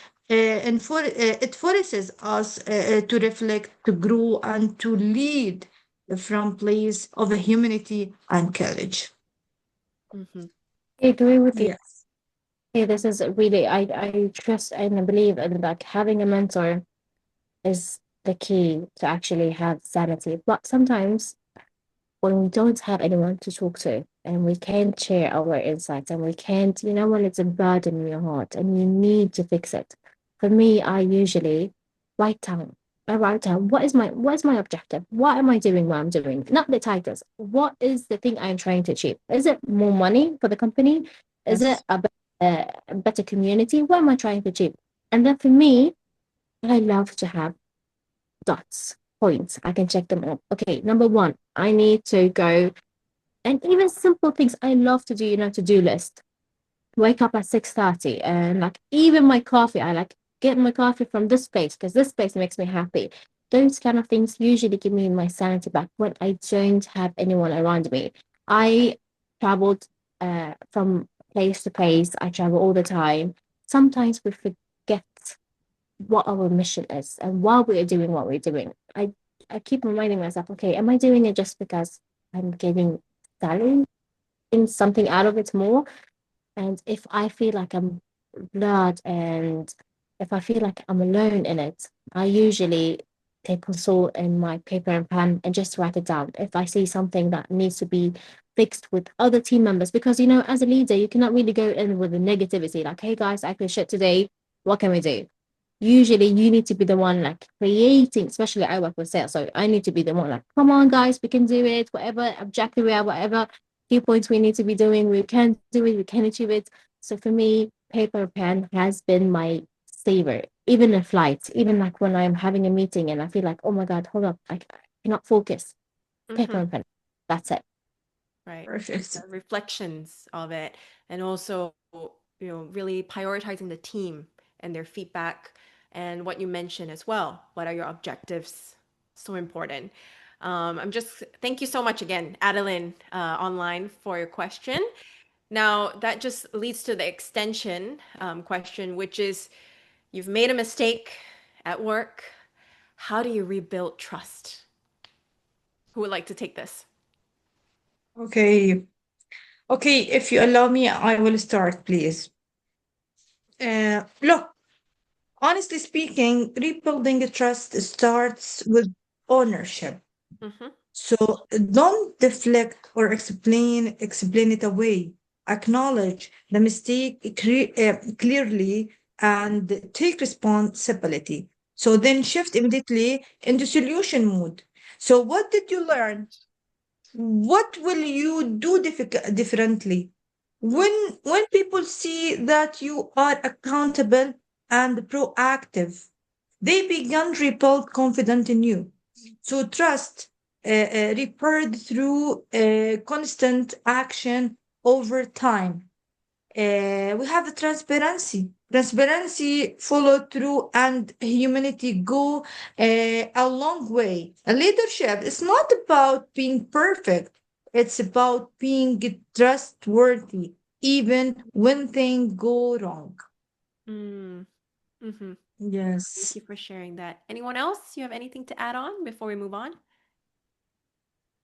C: us to reflect, to grow, and to lead from place of humanity and courage.
A: Mm-hmm.
E: I agree with you.
C: Yes.
E: Hey, this is really, I trust and believe in like having a mentor is the key to actually have sanity. But sometimes when we don't have anyone to talk to and we can't share our insights and we can't, when it's a burden in your heart and you need to fix it. For me, I usually write down. I write down what is my objective? What am I doing? What I'm doing? Not the titles. What is the thing I'm trying to achieve? Is it more money for the company? Is it
C: Yes.
E: a better community? What am I trying to achieve? And then for me, I love to have dots, points. I can check them off. Okay, number one, I need to go, and even simple things I love to do, to-do list. Wake up at 6:30 and like even my coffee, I like get my coffee from this place because this place makes me happy. Those kind of things usually give me my sanity back when I don't have anyone around me. I traveled from place to place. I travel all the time. Sometimes we forget what our mission is and why we're doing what we're doing. I keep reminding myself, okay, am I doing it just because I'm getting salary in something out of it more? And if I feel like I'm blurred and if I feel like I'm alone in it, I usually take consult in my paper and pen and just write it down. If I see something that needs to be fixed with other team members, because as a leader, you cannot really go in with the negativity, like, hey guys, I feel shit today. What can we do? Usually you need to be the one like creating, especially I work with sales. So I need to be the one like, come on guys, we can do it, whatever objective we have, whatever key points we need to be doing, we can do it, we can achieve it. So for me, paper pen has been my saver, even in flights, even like when I'm having a meeting and I feel like, oh my God, hold up, I cannot focus. Paper and pen. That's it.
A: Right.
C: Perfect.
A: The reflections of it, and also, really prioritizing the team and their feedback and what you mentioned as well. What are your objectives? So important. Thank you so much again, Adeline, online for your question. Now, that just leads to the extension question, which is you've made a mistake at work. How do you rebuild trust? Who would like to take this?
C: Okay. Okay, if you allow me, I will start, please. Look, honestly speaking, rebuilding a trust starts with ownership.
A: Mm-hmm.
C: So don't deflect or explain it away. Acknowledge the mistake clearly and take responsibility. So then shift immediately into solution mode. So what did you learn? What will you do differently? When people see that you are accountable and proactive, they begin rebuild confidence in you. So trust repaired through constant action over time. We have the transparency, follow through, and humanity go a long way. And leadership is not about being perfect, it's about being trustworthy, even when things go wrong.
A: Mm. Mm-hmm. Thank
C: Yes.
A: you for sharing that. Anyone else? You have anything to add on before we move on?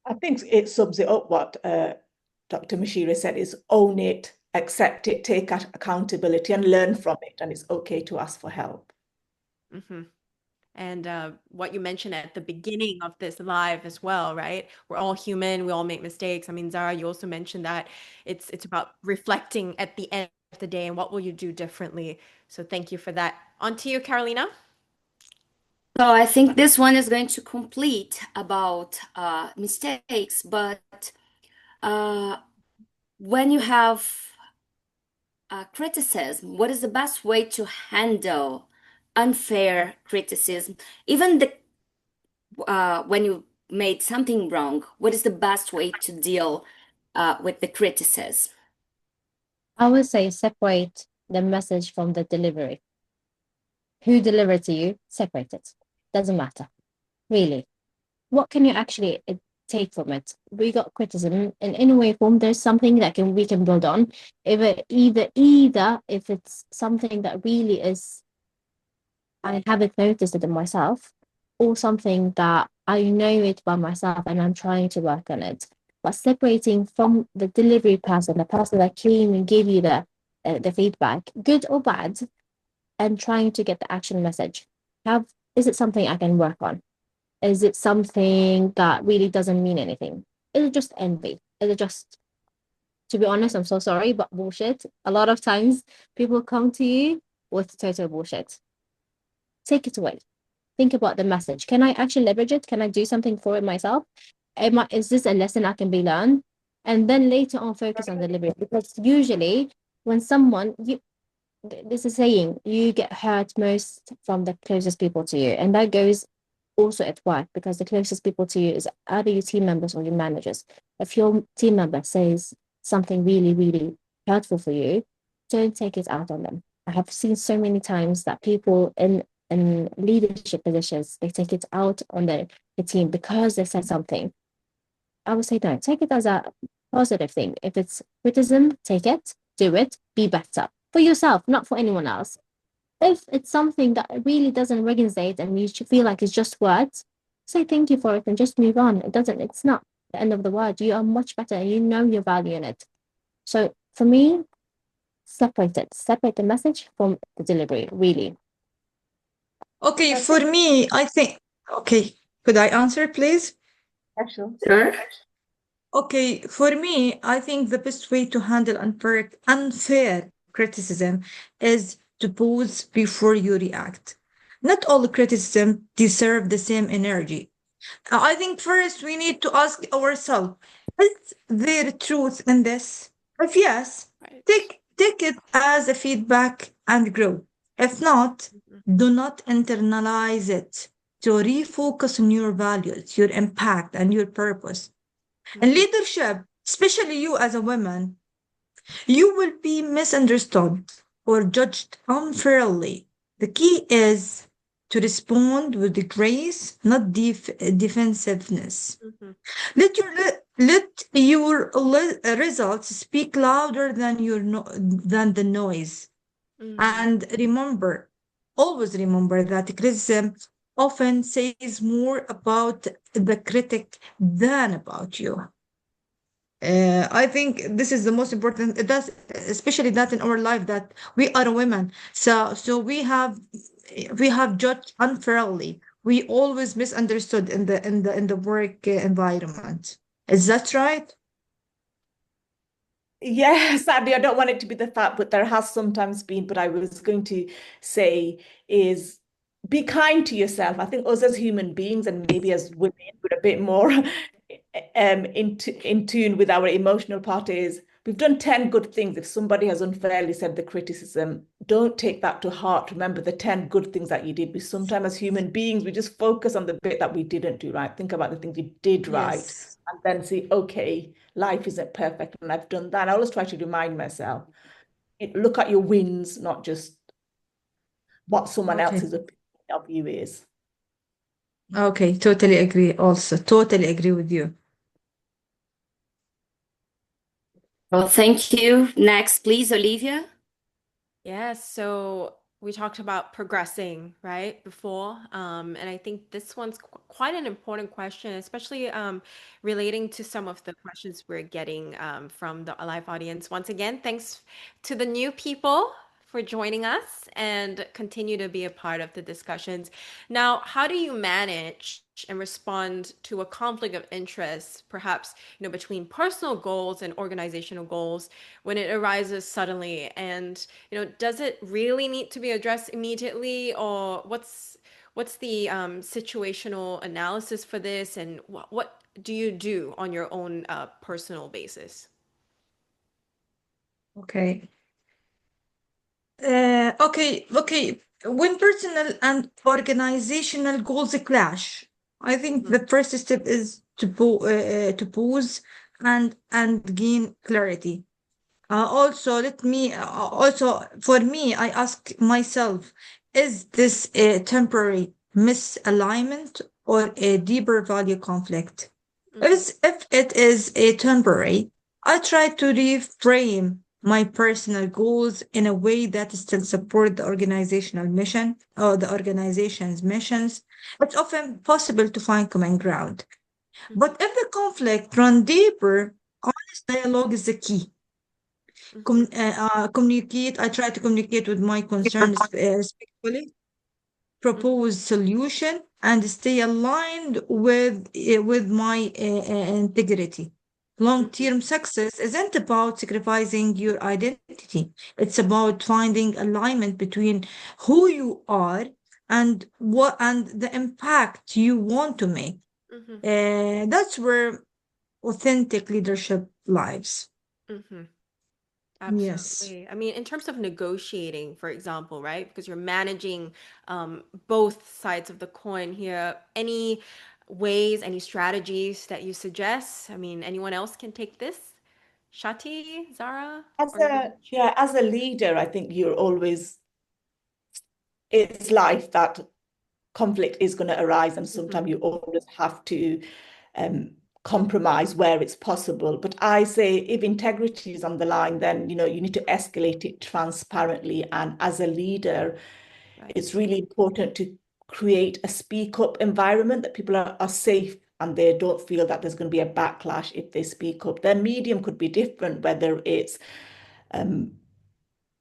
D: I think it sums it up what Dr. Mashira said is own it, accept it, take accountability and learn from it. And it's okay to ask for help.
A: Mm-hmm. And what you mentioned at the beginning of this live as well, right? We're all human. We all make mistakes. I mean, Zara, you also mentioned that it's about reflecting at the end of the day and what will you do differently. So thank you for that. On to you, Carolina.
B: So I think this one is going to complete about mistakes, but uh, when you have criticism, what is the best way to handle unfair criticism? Even when you made something wrong, what is the best way to deal with the criticism?
E: I would say separate the message from the delivery. Who delivered to you, separate it. Doesn't matter, really. What can you actually take from it? We got criticism in any way form. There's something that we can build on. If it either if it's something that really is, I haven't noticed it in myself, or something that I know it by myself and I'm trying to work on it. But separating from the delivery person, the person that came and gave you the feedback, good or bad, and trying to get the action message. Is it something I can work on? Is it something that really doesn't mean anything? Is it just envy? Is it just, to be honest, I'm so sorry, but bullshit? A lot of times people come to you with total bullshit. Take it away. Think about the message. Can I actually leverage it? Can I do something for it myself? Is this a lesson I can be learned? And then later on, focus on delivery. Because usually, when this is saying, you get hurt most from the closest people to you. And that goes also at work because the closest people to you is either your team members or your managers. If your team member says something really, really hurtful for you, don't take it out on them. I have seen so many times that people in leadership positions, they take it out on the team because they said something. I would say no, take it as a positive thing. If it's criticism, take it, do it, be better for yourself, not for anyone else. If it's something that really doesn't resonate and you feel like it's just words, say thank you for it and just move on. It's not the end of the world. You are much better and you know your value in it. So for me, separate it, separate the message from the delivery, really.
C: Okay, for me, I think, okay, could I answer, please?
D: Special.
B: Sure.
C: Okay, for me, I think the best way to handle unfair criticism is to pause before you react. Not all criticism deserve the same energy. I think first we need to ask ourselves, is there truth in this? If yes,
A: Right.
C: take it as a feedback and grow. If not,
A: Mhm.
C: do not internalize it. To refocus on your values, your impact, and your purpose. In
A: Mhm.
C: leadership, especially you as a woman, you will be misunderstood or judged unfairly. The key is to respond with the grace, not defensiveness.
A: Mhm.
C: Let your results speak louder than than the noise.
A: Mhm.
C: And remember, always remember that criticism often says more about the critic than about you. I think this is the most important. It does, especially that in our life that we are women. So we have judged unfairly. We always misunderstood in the work environment. Is that right?
D: Yeah, sadly, I don't want it to be the fact, but there has sometimes been. But I was going to say is be kind to yourself. I think us as human beings and maybe as women, we're a bit more in tune with our emotional part is we've done 10 good things. If somebody has unfairly said the criticism, don't take that to heart. Remember the 10 good things that you did. We sometimes as human beings, we just focus on the bit that we didn't do right. Think about the things you did right
C: Yes.
D: and then see, okay, life isn't perfect and I've done that. I always try to remind myself, look at your wins, not just what someone
C: Okay.
D: else's opinion of you is.
C: Okay. Totally agree. Also, totally agree with you.
B: Well, thank you. Next, please, Olivia.
A: Yes, so we talked about progressing, right, before. And I think this one's quite an important question, especially relating to some of the questions we're getting from the live audience. Once again, thanks to the new people for joining us and continue to be a part of the discussions. Now, how do you manage and respond to a conflict of interest, perhaps, between personal goals and organizational goals when it arises suddenly? And does it really need to be addressed immediately, or what's the situational analysis for this, and what do you do on your own personal basis?
C: Okay. Okay. When personal and organizational goals clash, I think
A: Mhm.
C: the first step is to pause and gain clarity. Also for me, I ask myself, is this a temporary misalignment or a deeper value conflict?
A: Mhm.
C: If it is a temporary, I try to reframe my personal goals in a way that still support the organizational mission or the organization's missions. It's often possible to find common ground. But
A: Mhm.
C: if the conflict run deeper, honest dialogue is the key.
A: Mhm.
C: Communicate. I try to communicate with my concerns respectfully,
A: Mhm.
C: propose solution, and stay aligned with my integrity.
A: Mhm.
C: Long-term success isn't about sacrificing your identity. It's about finding alignment between who you are and the impact you want to make.
A: Mhm.
C: That's where authentic leadership lives.
A: Mhm.
C: Yes.
A: Absolutely. I mean, in terms of negotiating, for example, right? Because you're managing both sides of the coin here. Any ways, any strategies that you suggest? I mean, anyone else can take this? Shati, Zara,
D: As
A: or
D: a yeah, as a leader, I think you're always it's life that conflict is going to arise, and
A: Mhm.
D: sometimes you always have to um, compromise where it's possible. But I say if integrity is on the line, then you need to escalate it transparently. And as a leader, it's
A: Right.
D: really important to create a speak up environment that people are safe and they don't feel that there's going to be a backlash if they speak up. Their medium could be different, whether it's um,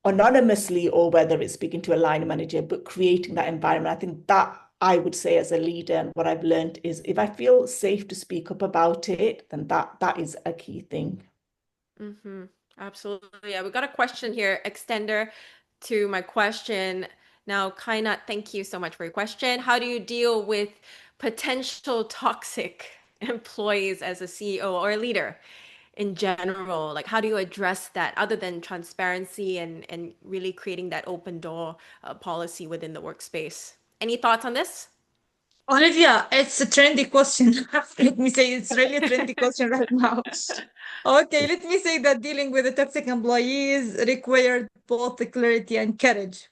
D: anonymously or whether it's speaking to a line manager, but creating that environment. I think that I would say as a leader, and what I've learned is if I feel safe to speak up about it, then that is a key thing.
A: Mm-hmm. Absolutely. Yeah, we got a question here, extender to my question. Now, Kainat, thank you so much for your question. How do you deal with potential toxic employees as a CEO or a leader in general? Like, how do you address that other than transparency and really creating that open door policy within the workspace? Any thoughts on this?
C: Olivia, it's a trendy question. Let me say it's really a trendy question right now. Okay, let me say that dealing with the toxic employees required both the clarity and courage.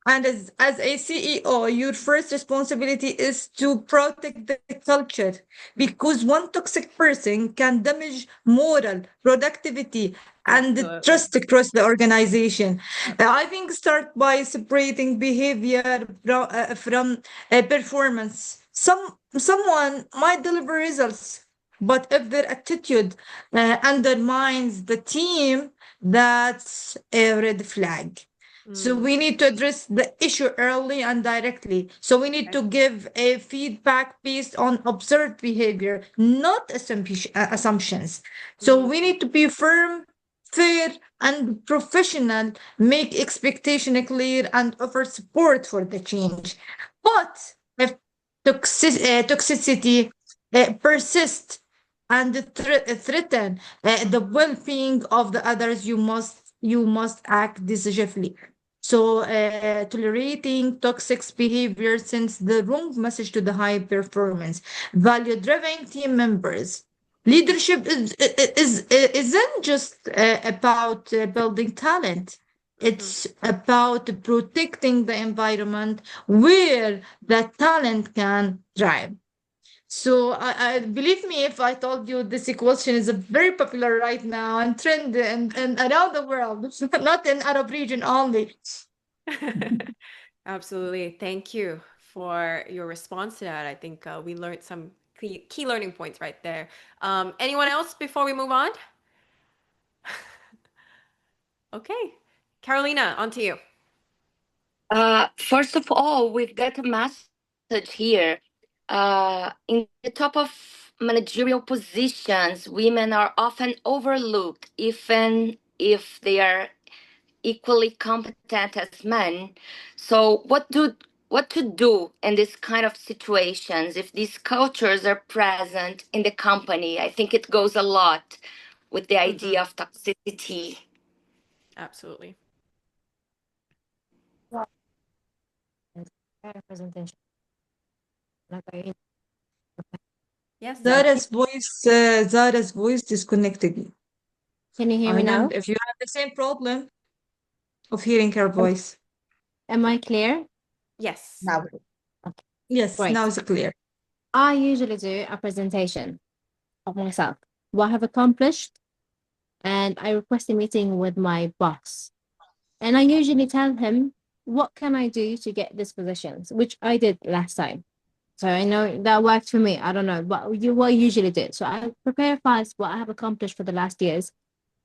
C: And as a CEO, your first responsibility is to protect the culture because one toxic person can damage moral, productivity, and the
A: Absolutely.
C: trust across the organization.
A: Yep.
C: I think start by separating behavior from performance. Someone might deliver results, but if their attitude undermines the team, that's a red flag. So
A: Mm,
C: we need to address the issue early and directly. So we need
A: okay.
C: to give a feedback based on observed behavior, not assumptions. So
A: Mm,
C: we need to be firm, fair, and professional, make expectation clear, and offer support for the change. But if toxicity persists and threaten the well-being of the others, you must act decisively. So, tolerating toxic behavior sends the wrong message to the high performance, value-driven team members.
A: mhm,
C: Leadership isn't just about building talent.
A: mhm.
C: It's about protecting the environment where the talent can thrive. So I believe me if I told you this question is a very popular right now and trend and around the world, not in Arab region only.
A: Absolutely. Thank you for your response to that. I think we learned some key learning points right there. Anyone else before we move on? Okay. Carolina, on to you.
B: First of all, we've got a message here. In the top of managerial positions, women are often overlooked, even if they are equally competent as men. So, what to do in this kind of situations if these cultures are present in the company? I think it goes a lot with the
A: Hmm.
B: idea of toxicity.
A: Absolutely.
E: Well, it's a presentation. Like I
A: Yes, Zara.
C: Zara's voice disconnected.
E: Can you hear
C: I
E: me
C: know
E: now?
C: if you have the same problem of hearing her voice.
E: Am I clear?
A: Yes.
D: Now,
E: Okay,
C: Yes, now
E: great.
C: it's clear.
E: I usually do a presentation of myself, what I have accomplished, and I request a meeting with my boss. And I usually tell him, what can I do to get this position, which I did last time. So I know that worked for me. I don't know, but what I usually do. So I prepare files what I have accomplished for the last years,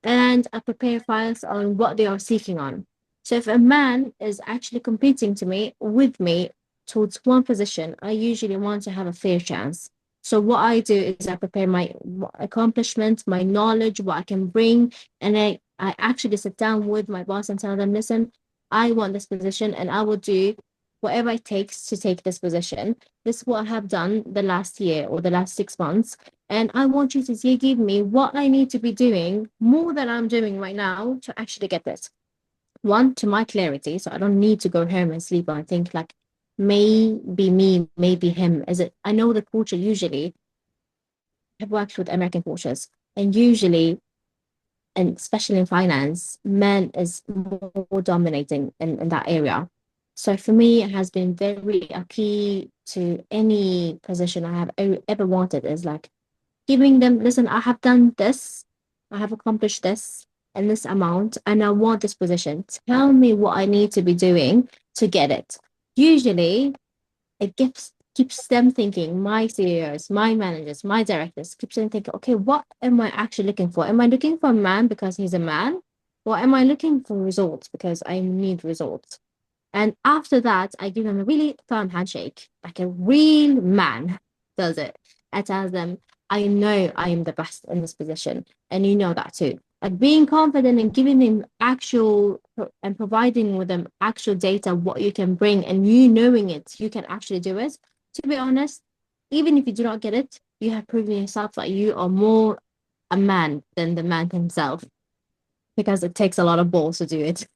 E: and I prepare files on what they are seeking on. So if a man is actually competing to me with me towards one position, I usually want to have a fair chance. So what I do is I prepare my accomplishments, my knowledge, what I can bring, and I actually sit down with my boss and tell them, listen, I want this position and I will do whatever it takes to take this position. This is what I have done the last year or the last 6 months. And I want you to give me what I need to be doing more than I'm doing right now to actually get this. One, to my clarity. So I don't need to go home and sleep and think like maybe me, maybe him. Is it? I know the culture usually, I've worked with American cultures, and usually and especially in finance, men is more dominating in that area. So for me, it has been very a key to any position I have ever wanted is like giving them, listen, I have done this, I have accomplished this in this amount, and I want this position. Tell me what I need to be doing to get it. Usually, it keeps them thinking, my CEOs, my managers, my directors, keeps them thinking, okay, what am I actually looking for? Am I looking for a man because he's a man? Or am I looking for results because I need results? And after that, I give them a really firm handshake, like a real man does it. I tell them, I know I am the best in this position, and you know that too. Like being confident and giving them actual and providing with them actual data, what you can bring, and you knowing it, you can actually do it. To be honest, even if you do not get it, you have proven yourself that you are more a man than the man himself, because it takes a lot of balls to do it.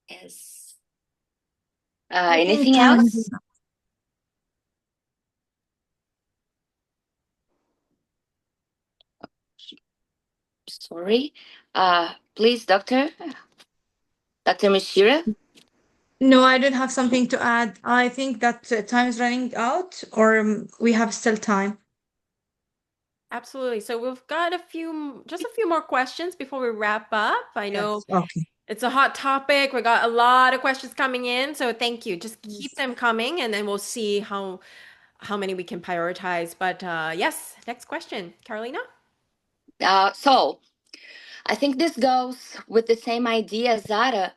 B: Yes.
C: I
B: Anything
C: think
B: else? Sorry. Please, Dr. Mishira.
C: no, I don't have something to add. I think that time is running out, or we have still time.
A: Absolutely. So we've got just a few more questions before we wrap up. I know
C: Yes. Okay.
A: it's a hot topic. We got a lot of questions coming in, so thank you. Just keep them coming, and then we'll see how many we can prioritize. But yes, next question, Carolina.
B: So I think this goes with the same idea, Zara.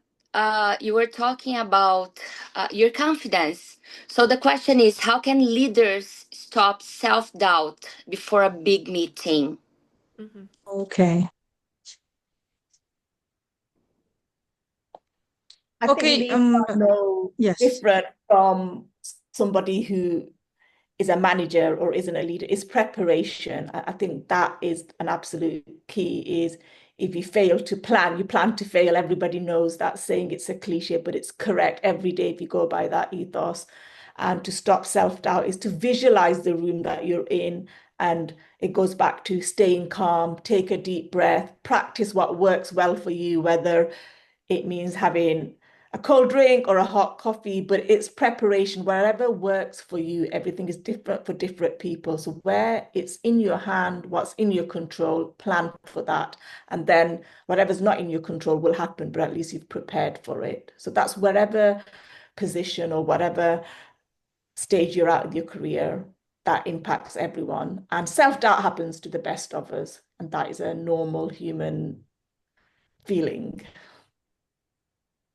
B: You were talking about your confidence. So the question is, how can leaders stop self-doubt before a big meeting?
A: Mhm.
C: Okay.
D: I think
C: Okay.
D: leaders are no
C: Yes.
D: different from somebody who is a manager or isn't a leader. It's preparation. I think that is an absolute key. Is if you fail to plan, you plan to fail. Everybody knows that saying. It's a cliche, but it's correct every day if you go by that ethos. And to stop self-doubt is to visualize the room that you're in. And it goes back to staying calm, take a deep breath, practice what works well for you, whether it means having a cold drink or a hot coffee, but it's preparation. Wherever works for you, everything is different for different people. So where it's in your hand, what's in your control, plan for that. And then whatever's not in your control will happen, but at least you've prepared for it. So that's wherever position or whatever stage you're at with your career, that impacts everyone. And self-doubt happens to the best of us. And that is a normal human feeling.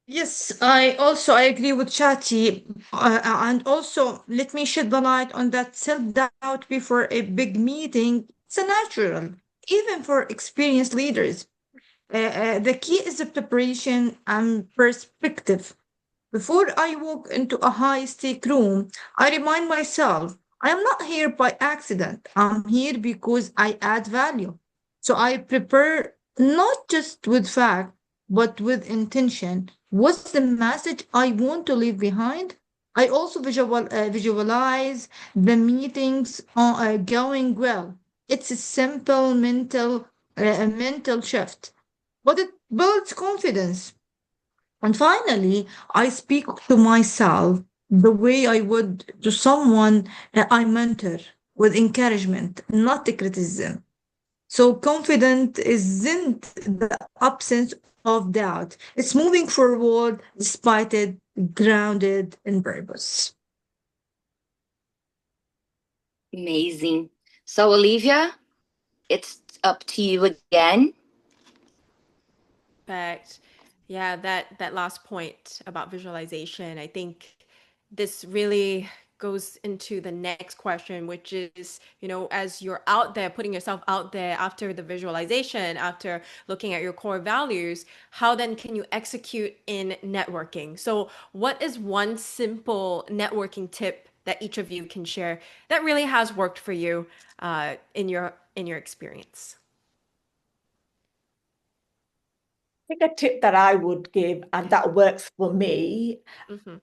C: Yes, I agree with Chati, and also let me shed the light on that self-doubt before a big meeting. It's a natural, even for experienced leaders. The key is the preparation and perspective. Before I walk into a high-stake room, I remind myself I am not here by accident. I'm here because I add value. So I prepare not just with fact, but with intention. What's the message I want to leave behind? I also visualize the meetings going well. It's a simple mental shift, but it builds confidence. And finally, I speak to myself the way I would to someone I mentor, with encouragement, not the criticism. So confident isn't the absence of doubt. It's moving forward despite it, grounded in purpose.
B: Amazing. So, Olivia, it's up to you again.
A: Perfect. Yeah, that last point about visualization, I think this really goes into the next question, which is, as you're out there, putting yourself out there after the visualization, after looking at your core values, how then can you execute in networking? So, what is one simple networking tip that each of you can share that really has worked for you in your experience?
D: I think a tip that I would give, and that works for me,
A: Mm-hmm.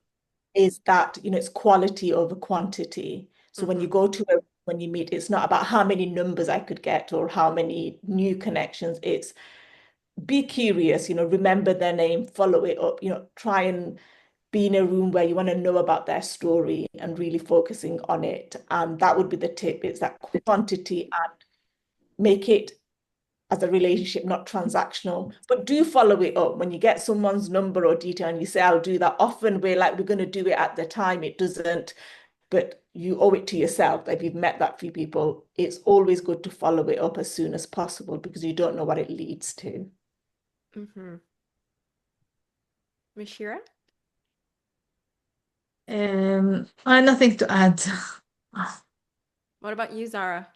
D: is that it's quality over quantity. So when you
A: Mm-hmm.
D: go to a when you meet. It's not about how many numbers I could get or how many new connections. It's be curious, remember their name, follow it up, try and be in a room where you want to know about their story and really focusing on it. And that would be the tip. It's that quantity and make it as a relationship, not transactional. But do follow it up. When you get someone's number or detail and you say, I'll do that, often we're like, we're going to do it at the time. It doesn't, but you owe it to yourself. If you've met that few people, it's always good to follow it up as soon as possible because you don't know what it leads to.
A: Mm-hmm. Mashira?
C: I have nothing to add.
A: What about you, Zara?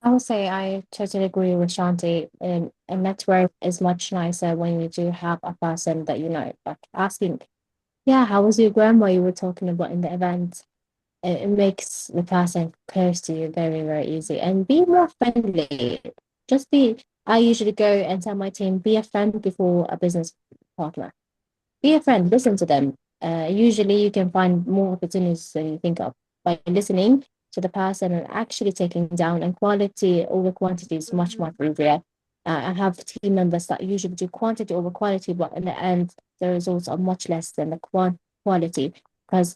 E: I would say I totally agree with Shanti. A network is much nicer when you do have a person that you know, like asking, yeah, how was your grandma you were talking about in the event? It makes the person close to you very, very easy. And be more friendly. Just be, I usually go and tell my team, be a friend before a business partner. Be a friend, listen to them. Usually you can find more opportunities than you think of by listening to the person and actually taking down, and quality over quantity is much, much easier. I have team members that usually do quantity over quality, but in the end, the results are much less than the quality because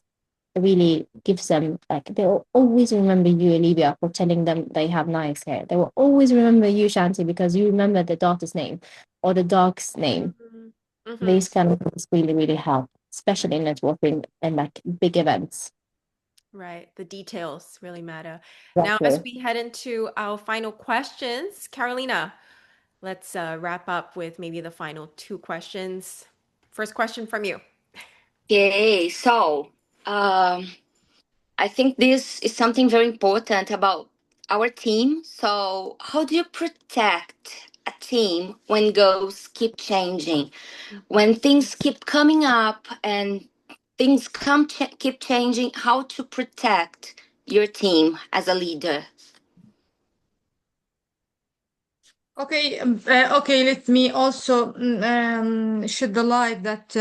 E: it really gives them, like, they'll always remember you, Olivia, for telling them they have nice hair. They will always remember you, Shanti, because you remember the daughter's name or the dog's name.
A: Mm-hmm.
E: These kind of things really, really help, especially in networking and like big events.
A: Right. The details really matter. Now, as
E: Exactly.
A: we head into our final questions, Carolina, let's wrap up with maybe the final two questions. First question from you.
B: Okay, so I think this is something very important about our team. So, how do you protect a team when goals keep changing? When things keep coming up and things keep changing, how to protect your team as a leader?
C: Okay, let me also shed the light that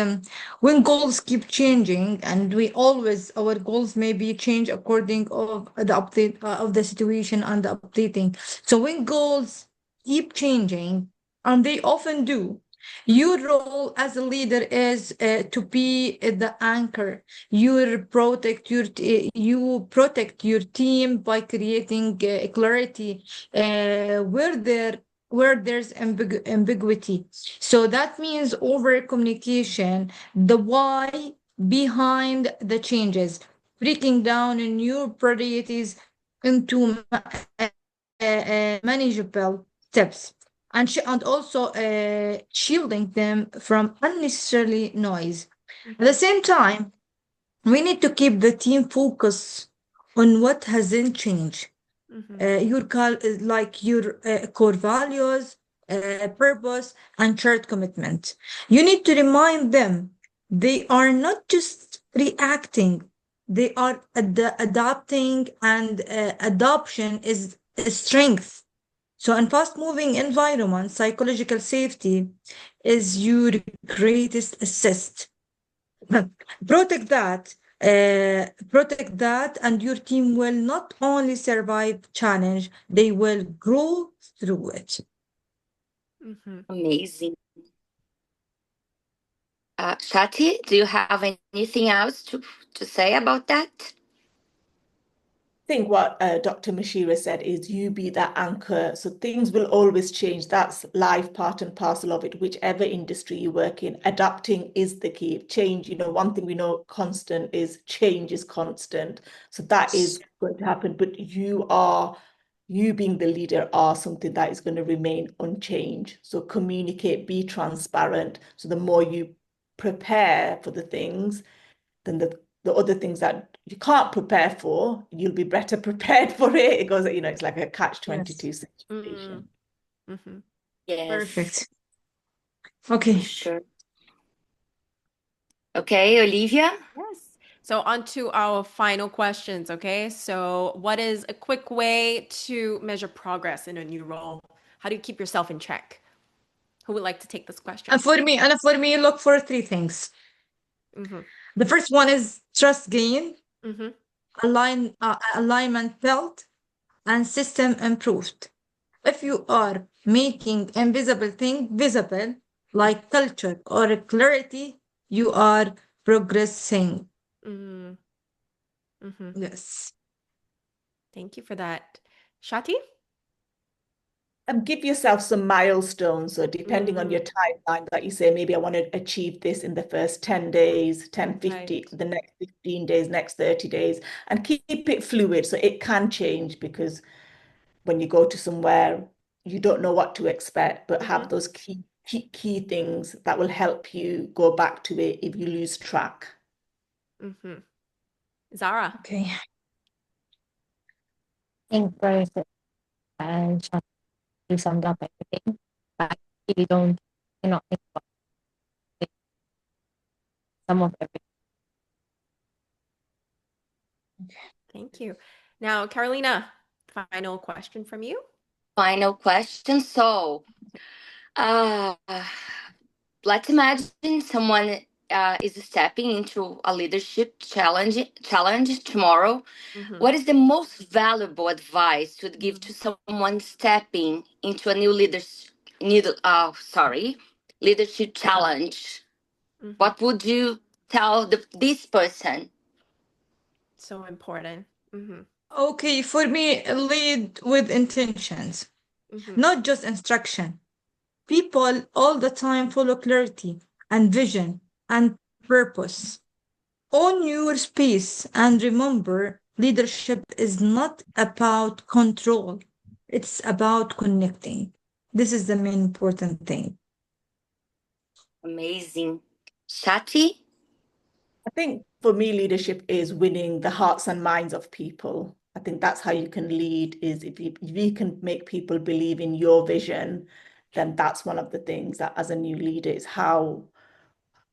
C: when goals keep changing, and we always our goals may be change according of the update of the situation and the updating. So when goals keep changing, and they often do, your role as a leader is to be the anchor. You protect your team by creating clarity where there's ambiguity. So that means over communication, the why behind the changes, breaking down new priorities into manageable steps, and also shielding them from unnecessary noise. At the same time, we need to keep the team focused on what hasn't changed, like your core values, purpose, and shared commitment. You need to remind them they are not just reacting; they are adapting, and adoption is a strength. So, in fast-moving environments, psychological safety is your greatest assist. Protect that. Protect that, and your team will not only survive challenge, they will grow through it.
A: Mm-hmm.
B: Amazing. Shati, do you have anything else to say about that?
D: Think what Dr. Mashira said is you be that anchor. So things will always change. That's life, part and parcel of it, whichever industry you work in. Adapting is the key. Change, one thing we know constant is change is constant. So that is going to happen. But you being the leader are something that is going to remain unchanged. So communicate, be transparent. So the more you prepare for the things, then the other things that you can't prepare for, you'll be better prepared for it. It goes, it's like a catch
C: Yes.
D: 22 situation.
A: Mm-hmm.
B: Yes,
C: Perfect.
B: for
C: Okay.
B: sure. Okay, Olivia?
A: Yes. So on to our final questions, okay? So what is a quick way to measure progress in a new role? How do you keep yourself in check? Who would like to take this question?
C: And for me, look for three things.
A: Mm-hmm.
C: The first one is trust gain.
A: Mm-hmm.
C: alignment built, and system improved. If you are making invisible thing visible, like culture or clarity, you are progressing.
A: Mm, hmm.
C: Yes.
A: Thank you for that. Shati?
D: Give yourself some milestones. So depending on your
A: Mm,
D: timeline that you say, maybe I want to achieve this in the first 10 days, 10, 50,
A: right.
D: the next 15 days, next 30 days, and keep it fluid so it can change because when you go to somewhere, you don't know what to expect, but
A: Hmm.
D: have those key things that will help you go back to it if you lose track.
A: Hmm. Zara?
C: Okay.
E: think first and shall you summed up everything. I really don't cannot think about it, some of everything.
A: Thank you. Now, Carolina, final question from you.
B: Final question. So, uh, let's imagine someone is stepping into a leadership challenge tomorrow.
A: Hmm.
B: What is the most valuable advice you would give to someone stepping into a leadership challenge?
A: Hmm.
B: What would you tell this person?
A: So important. Hmm.
C: Okay, for me, lead with intentions,
A: Hmm.
C: not just instruction. People all the time follow clarity and vision and purpose. Own your space and remember leadership is not about control, it's about connecting. This is the main important thing.
B: Amazing. Shati?
D: I think for me, leadership is winning the hearts and minds of people. I think that's how you can lead is if you can make people believe in your vision, then that's one of the things that as a new leader is how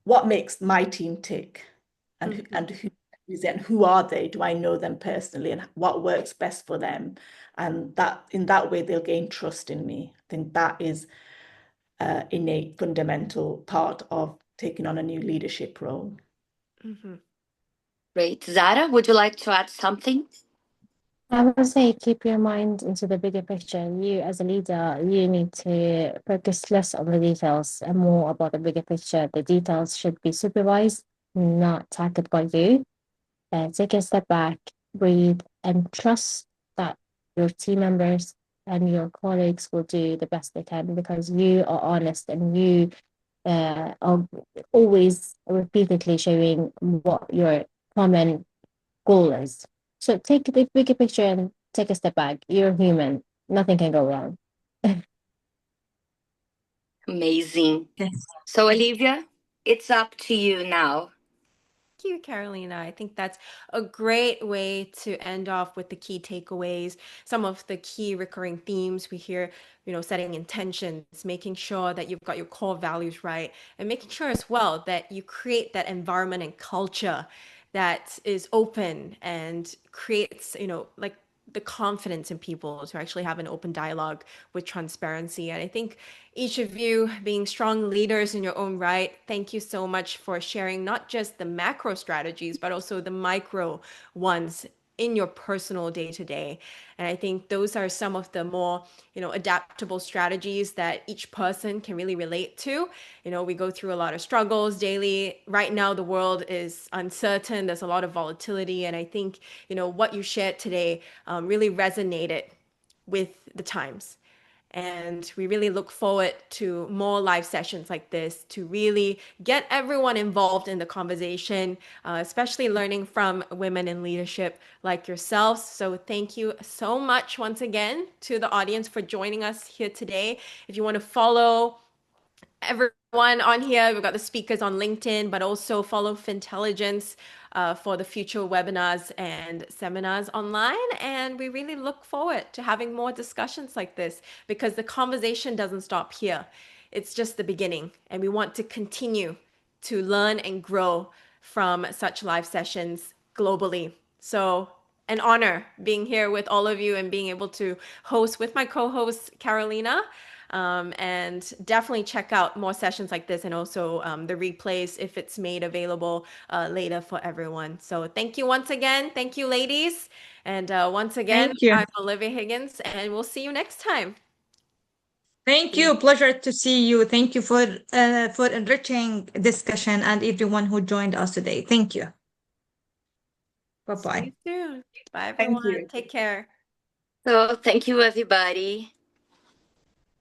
D: what makes my team tick
A: Hmm.
D: and who is it and who are they? Do I know them personally and what works best for them? And that in that way they'll gain trust in me. I think that is innate, fundamental part of taking on a new leadership role.
A: Hmm.
B: Great. Zara, would you like to add something?
E: I would say keep your mind into the bigger picture. You, as a leader, you need to focus less on the details and more about the bigger picture. The details should be supervised, not tackled by you. Take a step back, breathe, and trust that your team members and your colleagues will do the best they can because you are honest and you are always repeatedly showing what your common goal is. So take the bigger picture and take a step back. You're human. Nothing can go wrong.
B: Amazing.
C: Yes.
B: So, Olivia, it's up to you now.
A: You, Carolina. I think that's a great way to end off with the key takeaways, some of the key recurring themes we hear, setting intentions, making sure that you've got your core values right, and making sure as well that you create that environment and culture that is open and creates, like the confidence in people to actually have an open dialogue with transparency. And I think each of you being strong leaders in your own right, thank you so much for sharing not just the macro strategies, but also the micro ones in your personal day to day. And I think those are some of the more, adaptable strategies that each person can really relate to. We go through a lot of struggles daily. Right now, the world is uncertain. There's a lot of volatility. And I think, what you shared today really resonated with the times. And we really look forward to more live sessions like this to really get everyone involved in the conversation, especially learning from women in leadership like yourselves. So, thank you so much once again to the audience for joining us here today. If you want to follow everyone on here. We've got the speakers on LinkedIn, but also follow Fintelligence for the future webinars and seminars online. And we really look forward to having more discussions like this because the conversation doesn't stop here. It's just the beginning, and we want to continue to learn and grow from such live sessions globally. So, an honor being here with all of you and being able to host with my co host, Carolina. And definitely check out more sessions like this and also the replays if it's made available later for everyone. So thank you once again. Thank you, ladies. And once again,
C: Thank you.
A: I'm Olivia Higgins, and we'll see you next time.
C: Thank you. Pleasure to see you. Thank you for enriching discussion and everyone who joined us today. Thank you. Bye
A: See
C: bye.
A: you soon. Bye,
D: Thank
A: everyone.
D: you.
A: Take care.
B: So thank you, everybody.